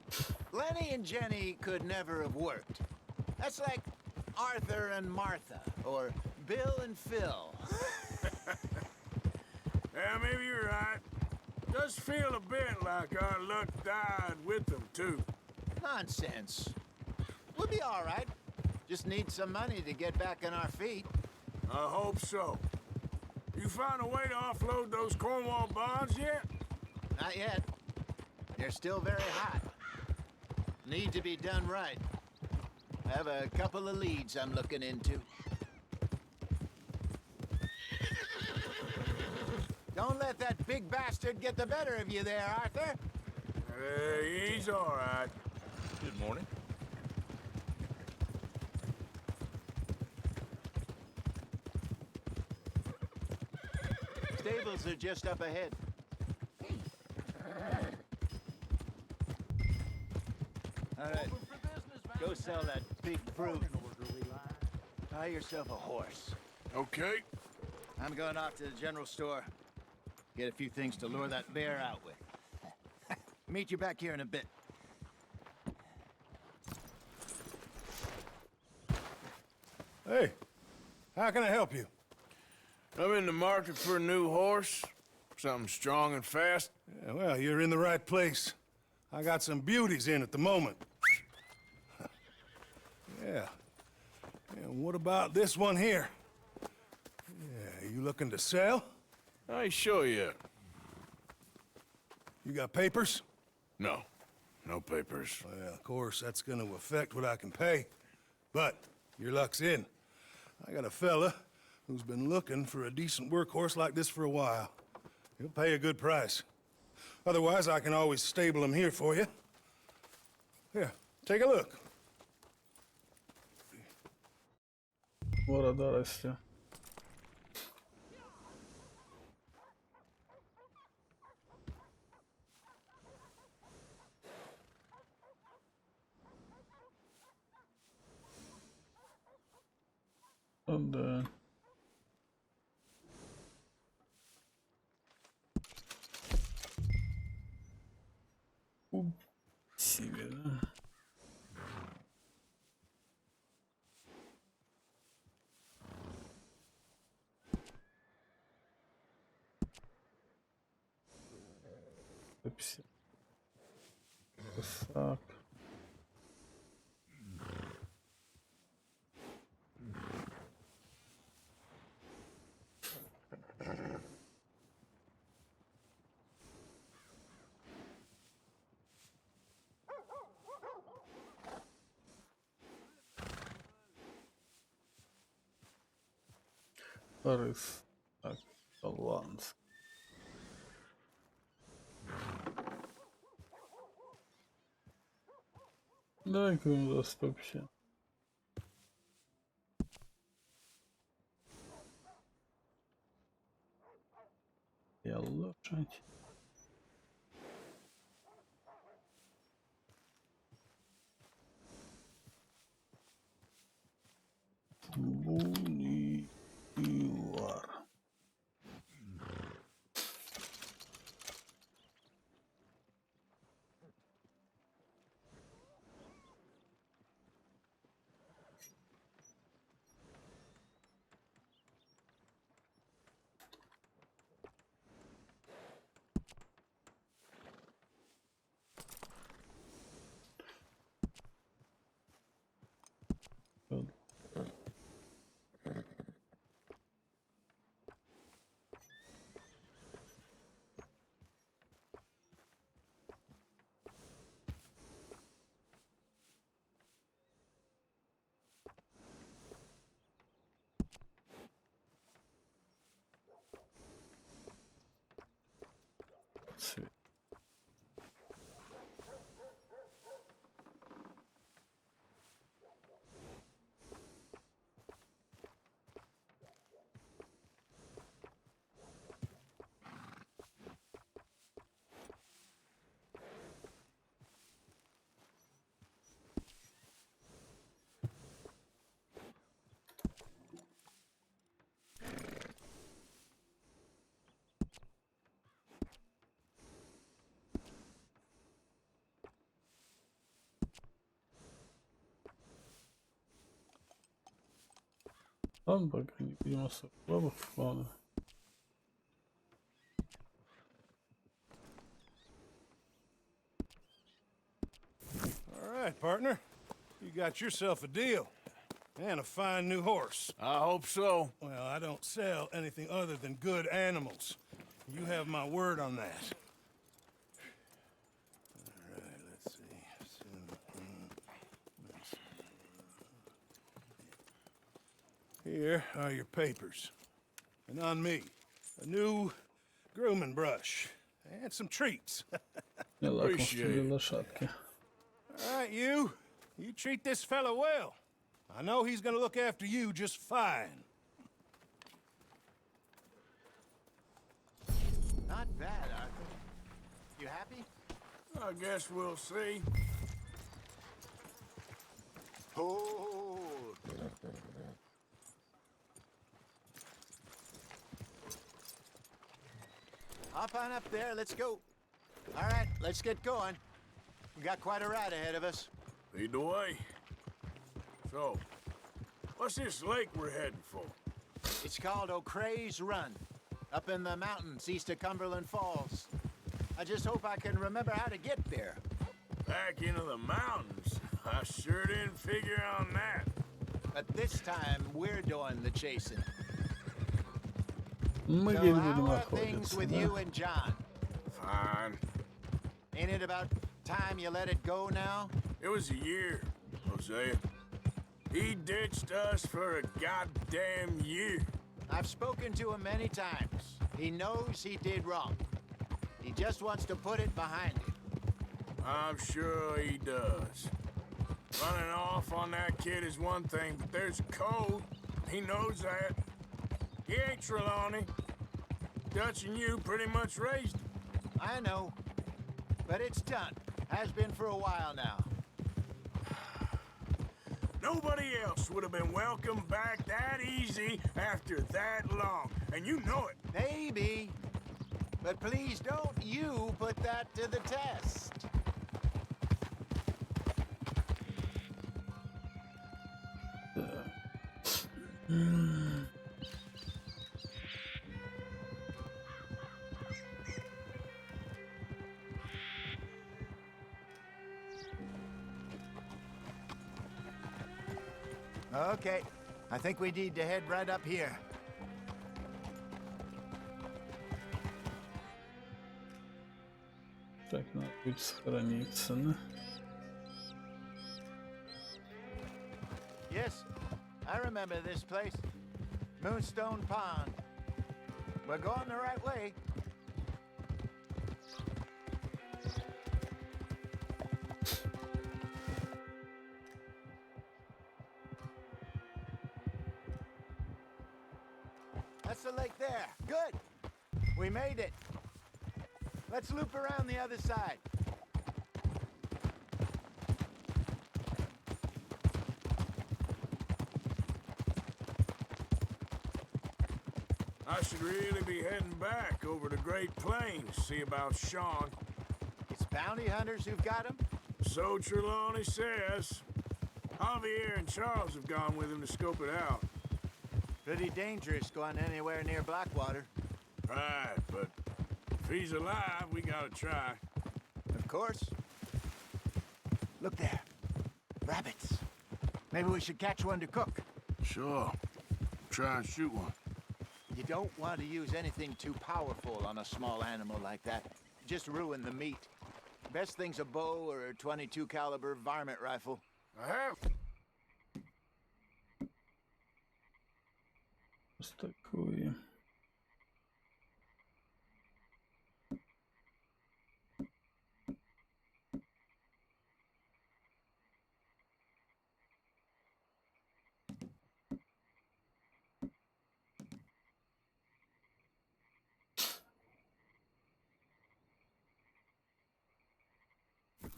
Lenny and Jenny could never have worked. That's like Arthur and Martha, or Bill and Phil. Yeah, maybe you're right. Does feel a bit like our luck died with them, too. Nonsense. We'll be all right. Just need some money to get back on our feet. I hope so. You found a way to offload those Cornwall bonds yet? Not yet. They're still very hot. Need to be done right. I have a couple of leads I'm looking into. Don't let that big bastard get the better of you there, Arthur. Hey, he's all right. Good morning. Stables are just up ahead. All right. sell that big brute. Buy yourself a horse. Okay. I'm going off to the general store. Get a few things to lure that bear out with. Meet you back here in a bit. Hey, how can I help you? I'm in the market for a new horse. Something strong and fast. Yeah, well, you're in the right place. I got some beauties in at the moment. Yeah. And what about this one here? Yeah, you looking to sell? I ain't sure yet. You got papers? No. No papers. Well, of course, that's gonna affect what I can pay. But your luck's in. I got a fella who's been looking for a decent workhorse like this for a while. He'll pay a good price. Otherwise, I can always stable him here for you. Here, take a look. Bu arada araçlı. Hadi. Себе. Капсить. Так. Рыс. Так, баланс. Давай-ка ему застопся. Я лошадь. Буливар. Цвет. Он пока не поднимался в бабах, ладно. All right, partner. You got yourself a deal. And a fine new horse. I hope so. Well, I don't sell anything other than good animals. You have my word on that. All right, let's see. Here are your papers. And on me, a new grooming brush. And some treats. Appreciate it. Лошадки. All right, you treat this fella well. I know he's gonna look after you just fine. Not bad, Arthur. You happy? I guess we'll see. Hold. Hop on up there, let's go. All right, let's get going. We got quite a ride ahead of us. Lead the way. So, what's this lake we're heading for? It's called O'Creagh's Run, up in the mountains east of Cumberland Falls. I just hope I can remember how to get there. Back into the mountains? I sure didn't figure on that. But this time, we're doing the chasing. Мы So здесь how будем are things охотиться, with да? you and John? Fine. Ain't it about time you let it go now? It was a year, Hosea. He ditched us for a goddamn year. I've spoken to him many times. He knows he did wrong. He just wants to put it behind him. I'm sure he does. Running off on that kid is one thing, but there's a code. He knows that. He ain't Trelawney. Dutch and you pretty much raised him. I know. But it's done. Has been for a while now. Nobody else would have been welcomed back that easy after that long. And you know it. Maybe. But please don't you put that to the test. Okay, I think we need to head right up here. Так, надо будет сохраниться, да? Yes, I remember this place. Moonstone Pond. We're going the right way. That's the lake there. Good. We made it. Let's loop around the other side. I should really be heading back over to Great Plains, see about Sean. It's bounty hunters who've got him? So Trelawney says. Javier and Charles have gone with him to scope it out. Pretty dangerous going anywhere near Blackwater. Right, but if he's alive, we gotta try. Of course. Look there. Rabbits. Maybe we should catch one to cook. Sure. Try and shoot one. You don't want to use anything too powerful on a small animal like that. Just ruin the meat. Best thing's a bow or a .22 caliber varmint rifle. I have. Что такое?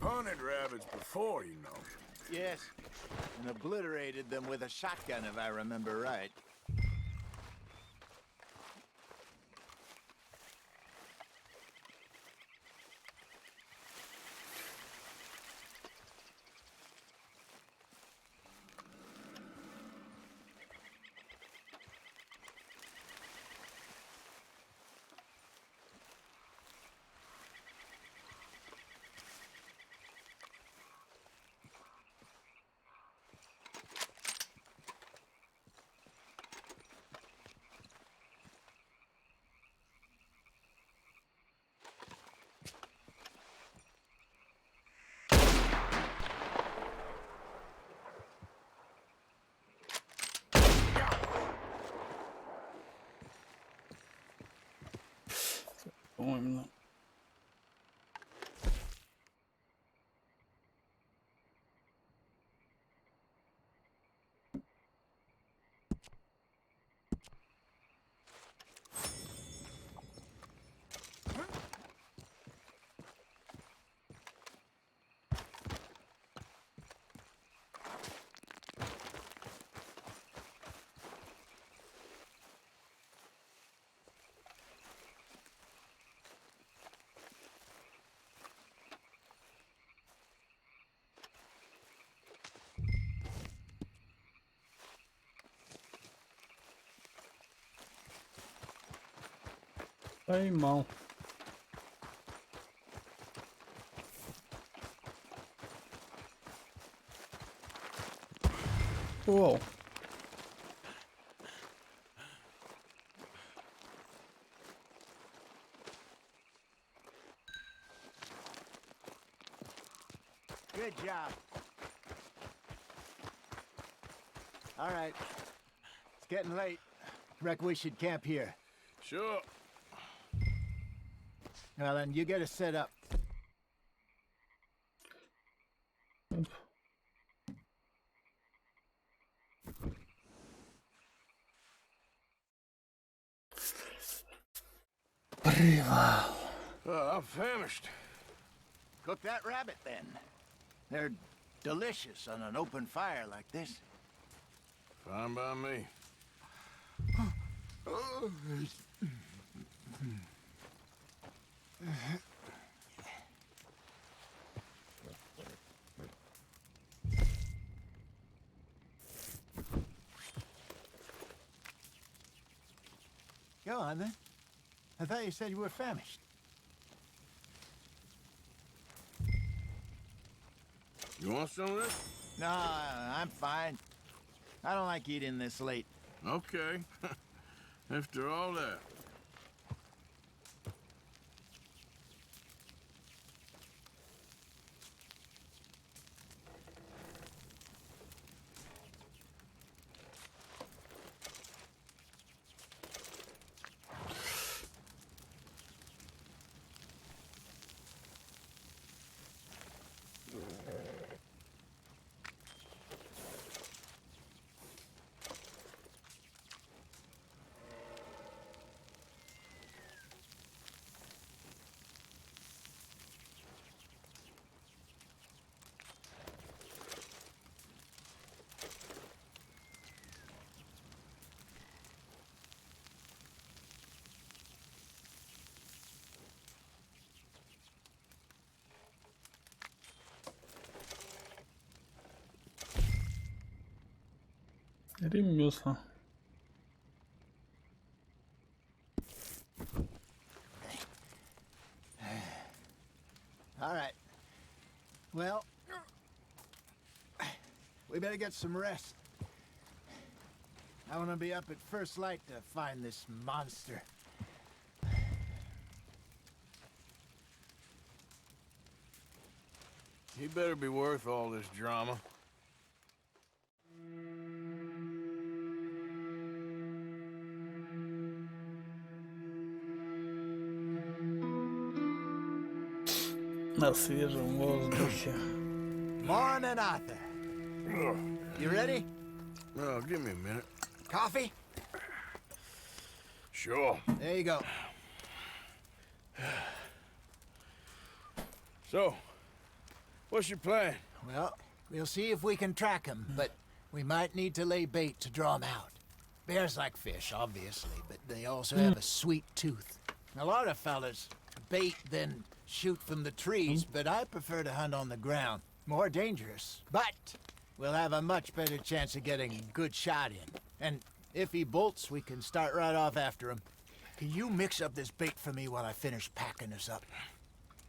Hunted rabbits before, you know. Yes, and obliterated them with a shotgun, if I remember right. По-моему, Поймал. Воу. Good job. All right. It's getting late. Reckon we should camp here. Sure. Well, then you get us set up. Правила. I'm famished. Cook that rabbit, then. They're delicious on an open fire like this. Fine by me. Go on, then. I thought you said you were famished. You want some of this? No, I'm fine. I don't like eating this late. Okay. After all that. Ремесла. All right. Well, we better get some rest. I want to be up at first light to find this monster. He better be worth all this drama. На свежем воздухе. Morning, Arthur. You ready? Well, give me a minute. Coffee? Sure. There you go. So, what's your plan? Well, we'll see if we can track him, but we might need to lay bait to draw him out. Bears like fish, obviously, but they also have a sweet tooth. A lot of fellas bait, then shoot from the trees, but I prefer to hunt on the ground. More dangerous, but we'll have a much better chance of getting a good shot in. And if he bolts, we can start right off after him. Can you mix up this bait for me while I finish packing this up?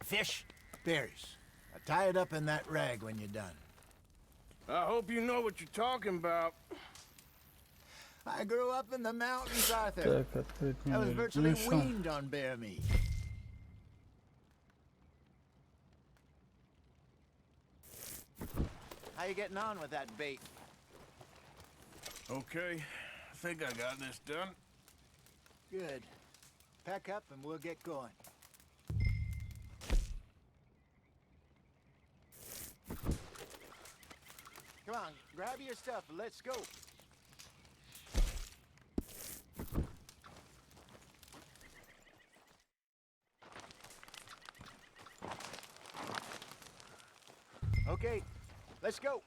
Fish, berries. Tie it up in that rag when you're done. I hope you know what you're talking about. I grew up in the mountains, Arthur. Так, открыть I was меню. virtually Мясо. weaned on bear meat. How you getting on with that bait? Okay, I think I got this done. Good. Pack up and we'll get going. Come on, grab your stuff and let's go. Okay, let's go.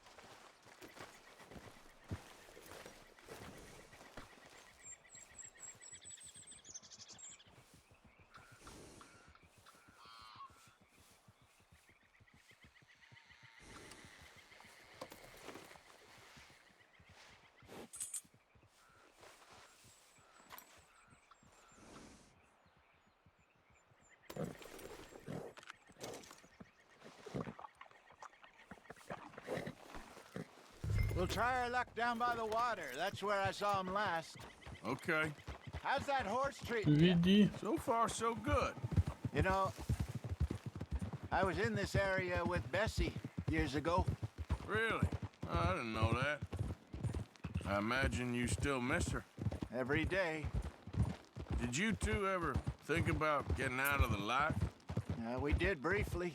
We'll try our luck down by the water. That's where I saw him last. Okay. How's that horse treating you? Веди. So far, so good. You know, I was in this area with Bessie years ago. Really? I didn't know that. I imagine you still miss her. Every day. Did you two ever think about getting out of the life? We did briefly.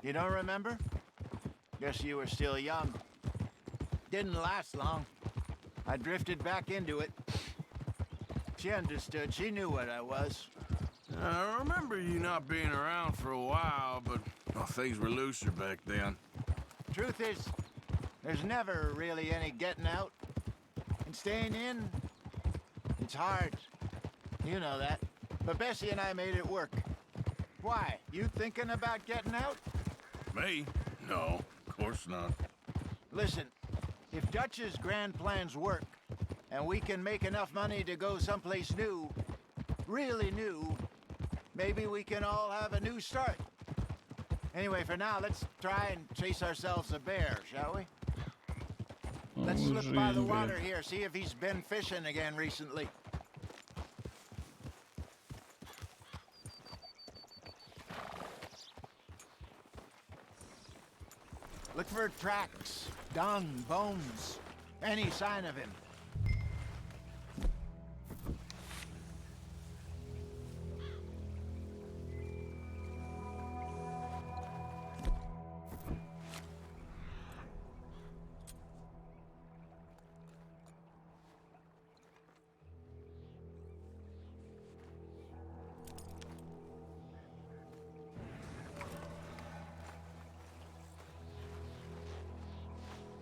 You don't remember? Guess you were still young. Didn't last long. I drifted back into it. She understood. She knew what I was. I remember you not being around for a while, but well, things were looser back then. Truth is, there's never really any getting out. And staying in, it's hard. You know that. But Bessie and I made it work. Why? You thinking about getting out? Me? No, of course not. Listen, if Dutch's grand plans work, and we can make enough money to go someplace new, really new, maybe we can all have a new start. Anyway, for now, let's try and chase ourselves a bear, shall we? Let's slip by the water here, see if he's been fishing again recently. Look for tracks, dung, bones, any sign of him.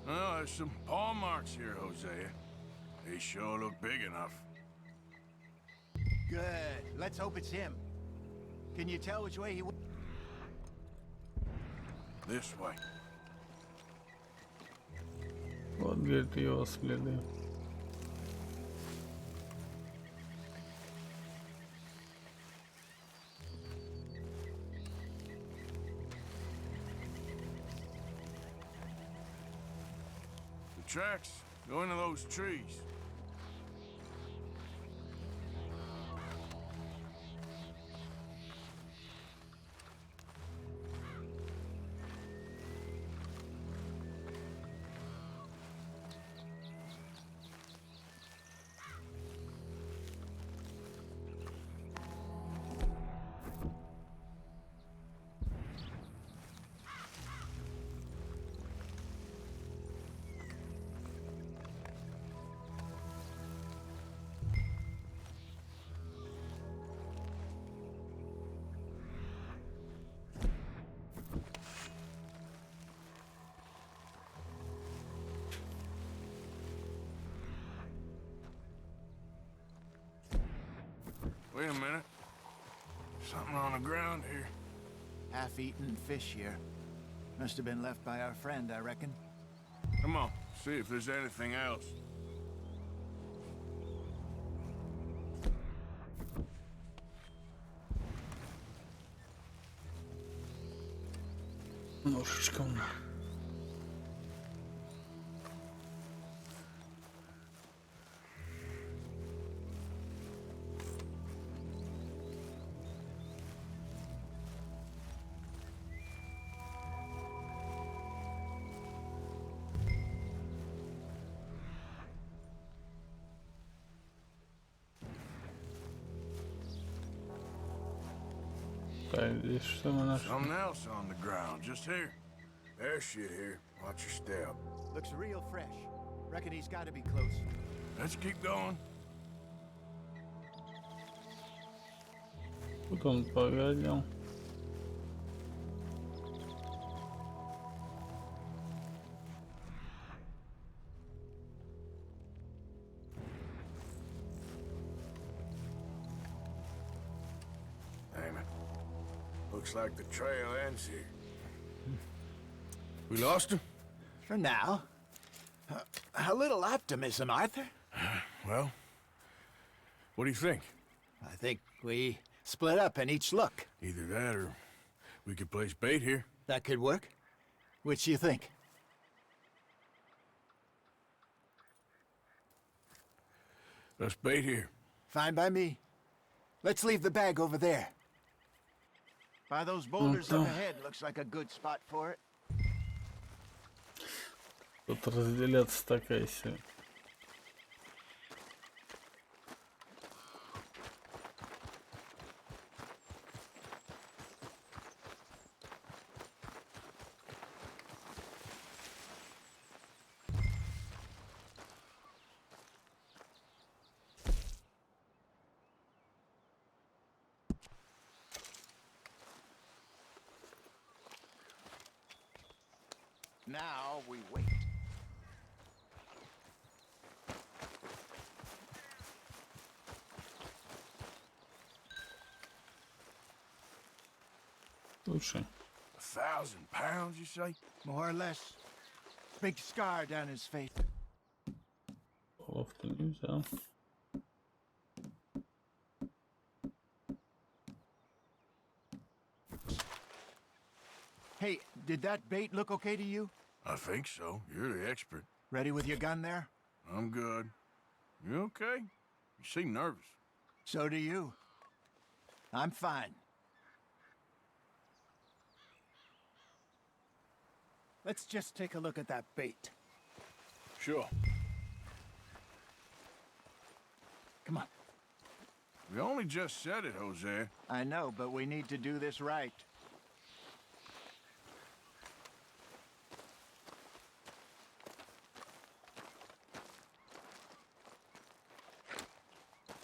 Well, there's some paw marks here, Hosea. They sure look big enough. Good. Let's hope it's him. Can you tell which way he went? This way. Вот говорит его следы. The tracks go into those trees. Wait a minute. Something on the ground here. Half-eaten fish here. Must have been left by our friend, I reckon. Come on, see if there's anything else. Ножичком. Здесь что мы нашли? Something else on the ground, just here. There's shit here. Watch your step. Looks real fresh. Reckon he's got to be close. Let's keep going. Тут он погодил. Looks like the trail ends here. We lost him? For now. A little optimism, Arthur. Well, what do you think? I think we split up and each look. Either that or we could place bait here. That could work. Which do you think? Let's bait here. Fine by me. Let's leave the bag over there. By those boulders up ahead, looks like a good spot for it. Тут разделяться такая себе. Now we wait. Слушай. 1,000 pounds, you say? More or less. Big scar down his face. Лофта не взял. Hey, did that bait look okay to you? I think so. You're the expert. Ready with your gun there? I'm good. You okay? You seem nervous. So do you. I'm fine. Let's just take a look at that bait. Sure. Come on. We only just said it, Jose. I know, but we need to do this right.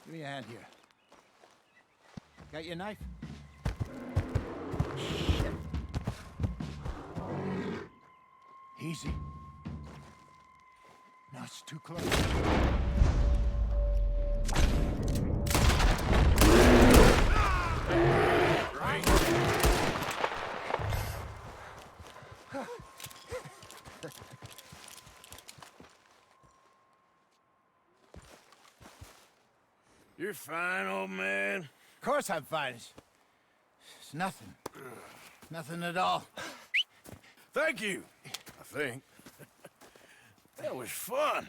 Give me a hand here. Got your knife? Shit. Easy. No, it's too close. Right. You're fine, old man. Of course I'm fine. It's nothing. Nothing at all. Thank you, I think. That was fun.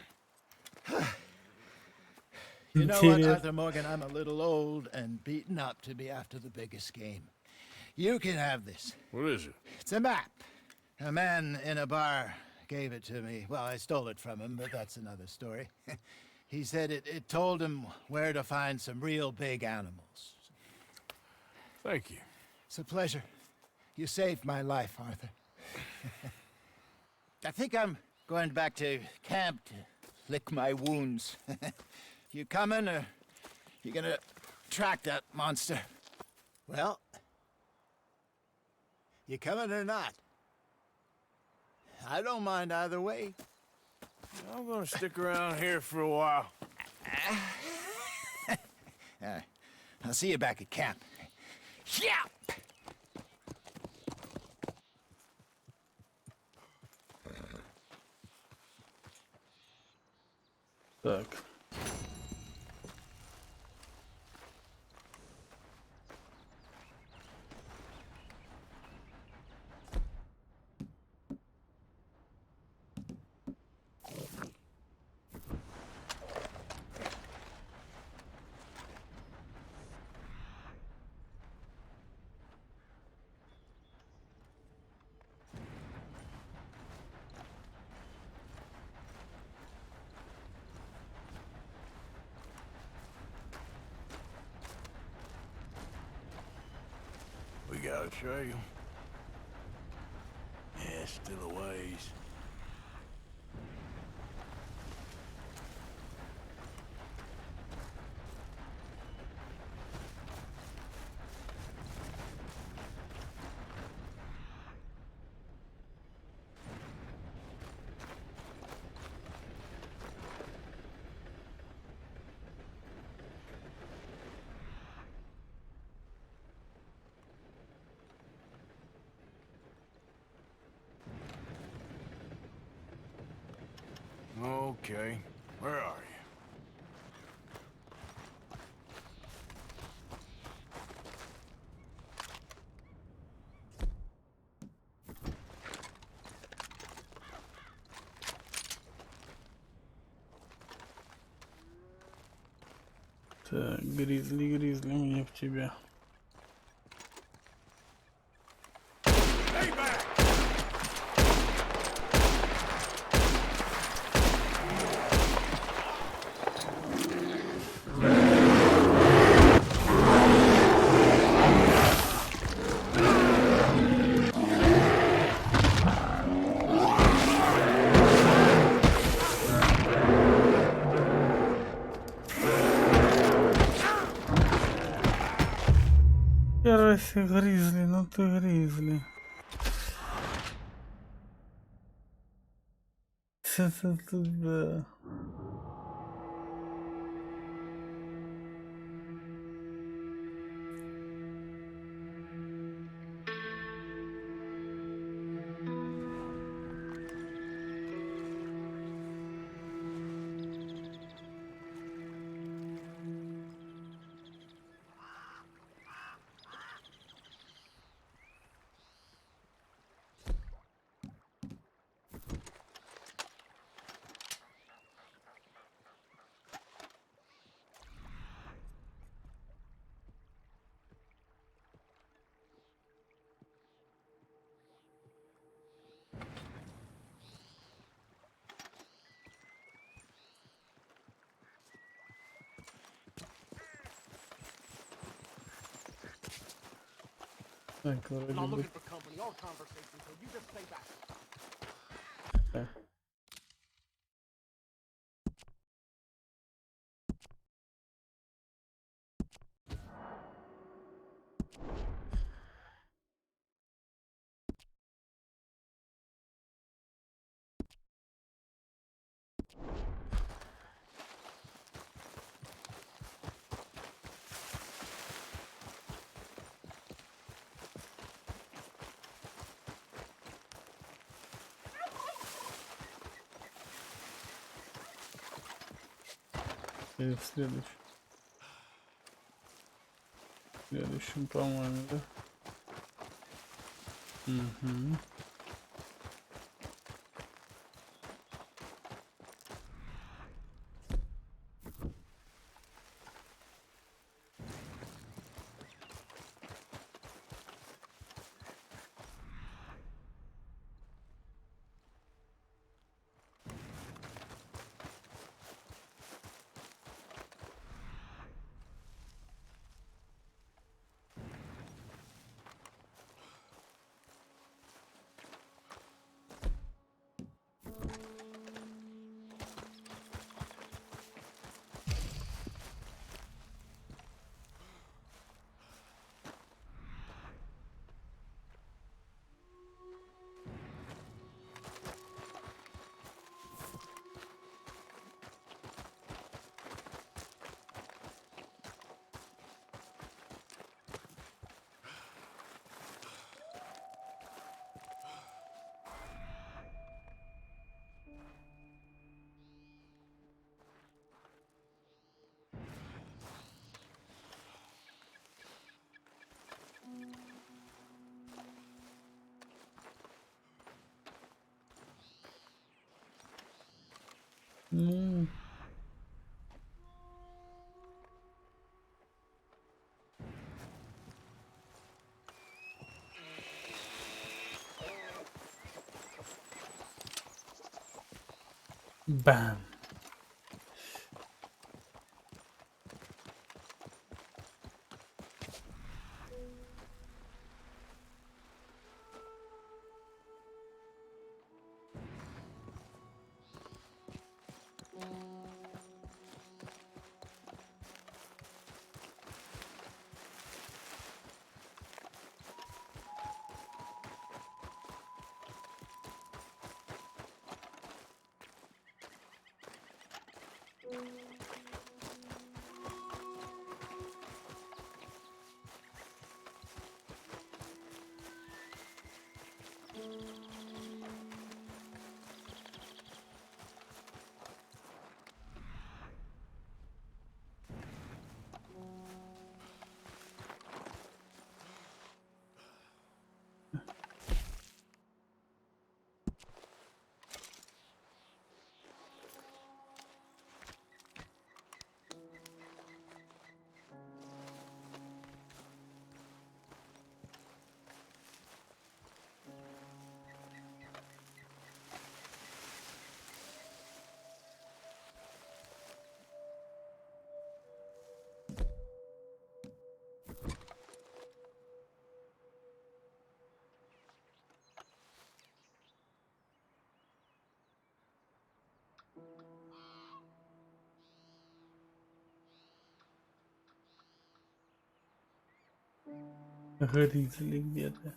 You know what, Arthur Morgan, I'm a little old and beaten up to be after the biggest game. You can have this. What is it? It's a map. A man in a bar gave it to me. Well, I stole it from him, but that's another story. He said it told him where to find some real big animals. Thank you. It's a pleasure. You saved my life, Arthur. I think I'm going back to camp to lick my wounds. You coming, or you gonna track that monster? Well, you coming or not? I don't mind either way. I'm gonna stick around here for a while. All right. I'll see you back at camp. Yeah! Так. We got a trail. Yeah, still a ways. Okay, where are you? Так, гризли, мне в тебя. Карася, гризли, ну ты гризли. Это да. Так, вроде бы. Так. Или в следующем, по-моему, да? Угу. Ну. Бам. Гризли где-то.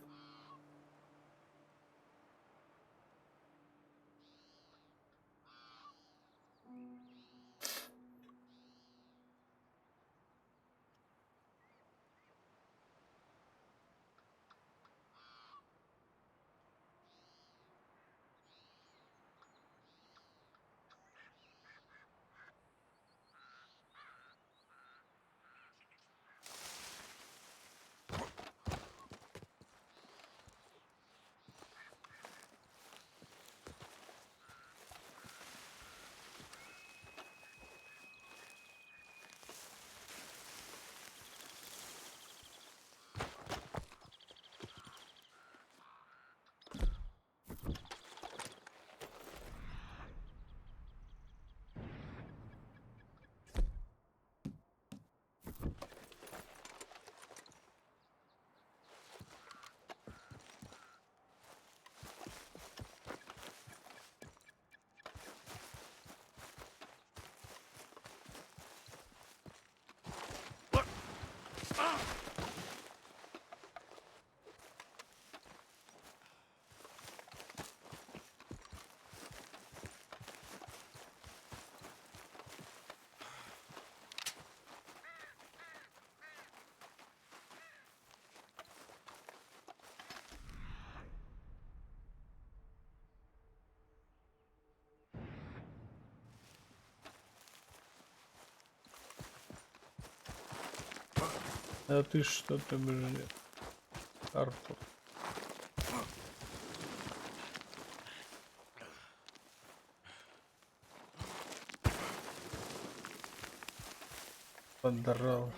А ты что-то бежишь, Артур. Подрался.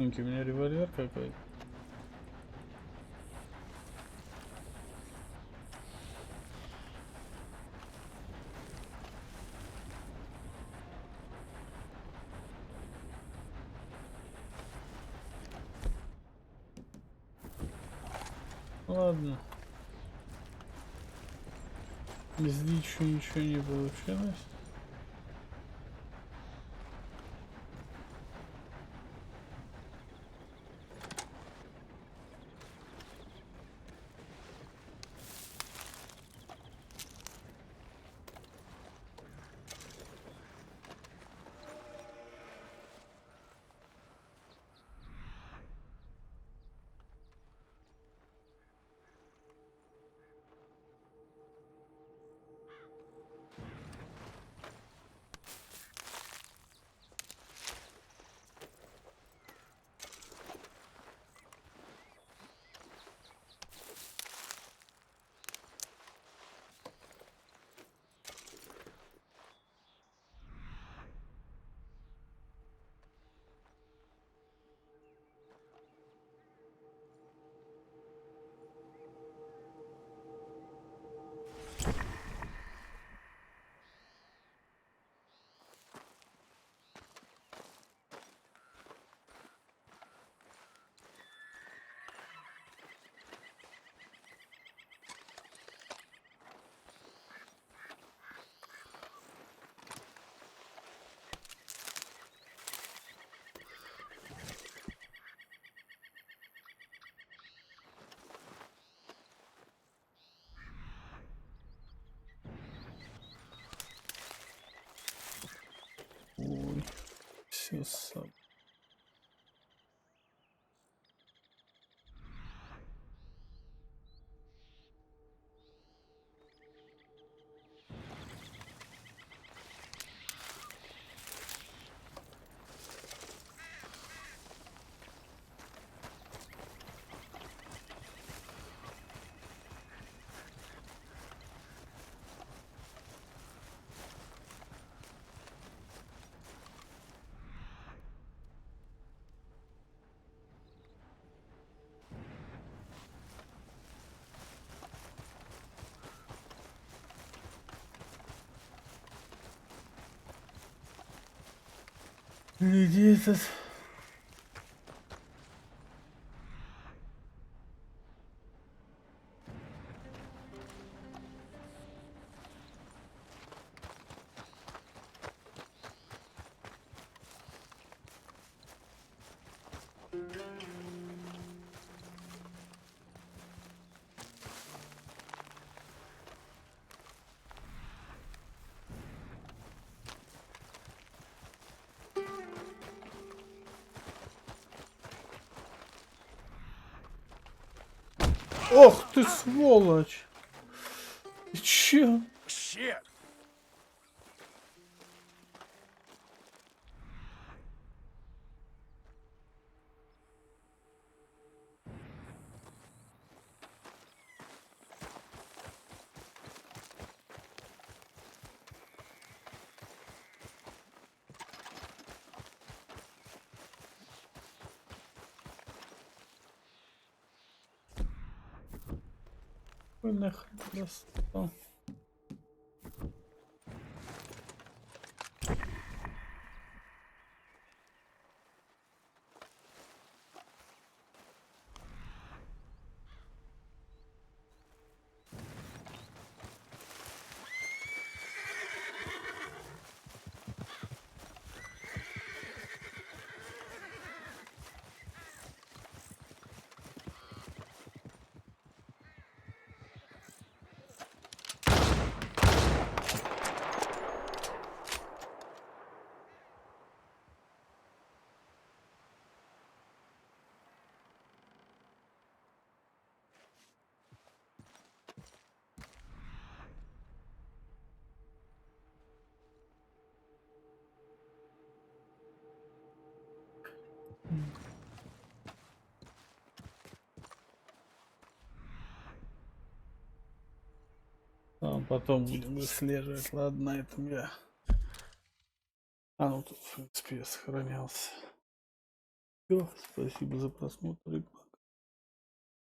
У меня револьвер какой-то. Ладно. Без дичи ничего не получилось. все сам. Где этот? Ох ты сволочь! Ты чё? Shit. Ой, нахрен достал. А потом будем выслеживать. Ладно, на этом я. А ну тут, в принципе, я сохранялся. Все, спасибо за просмотр.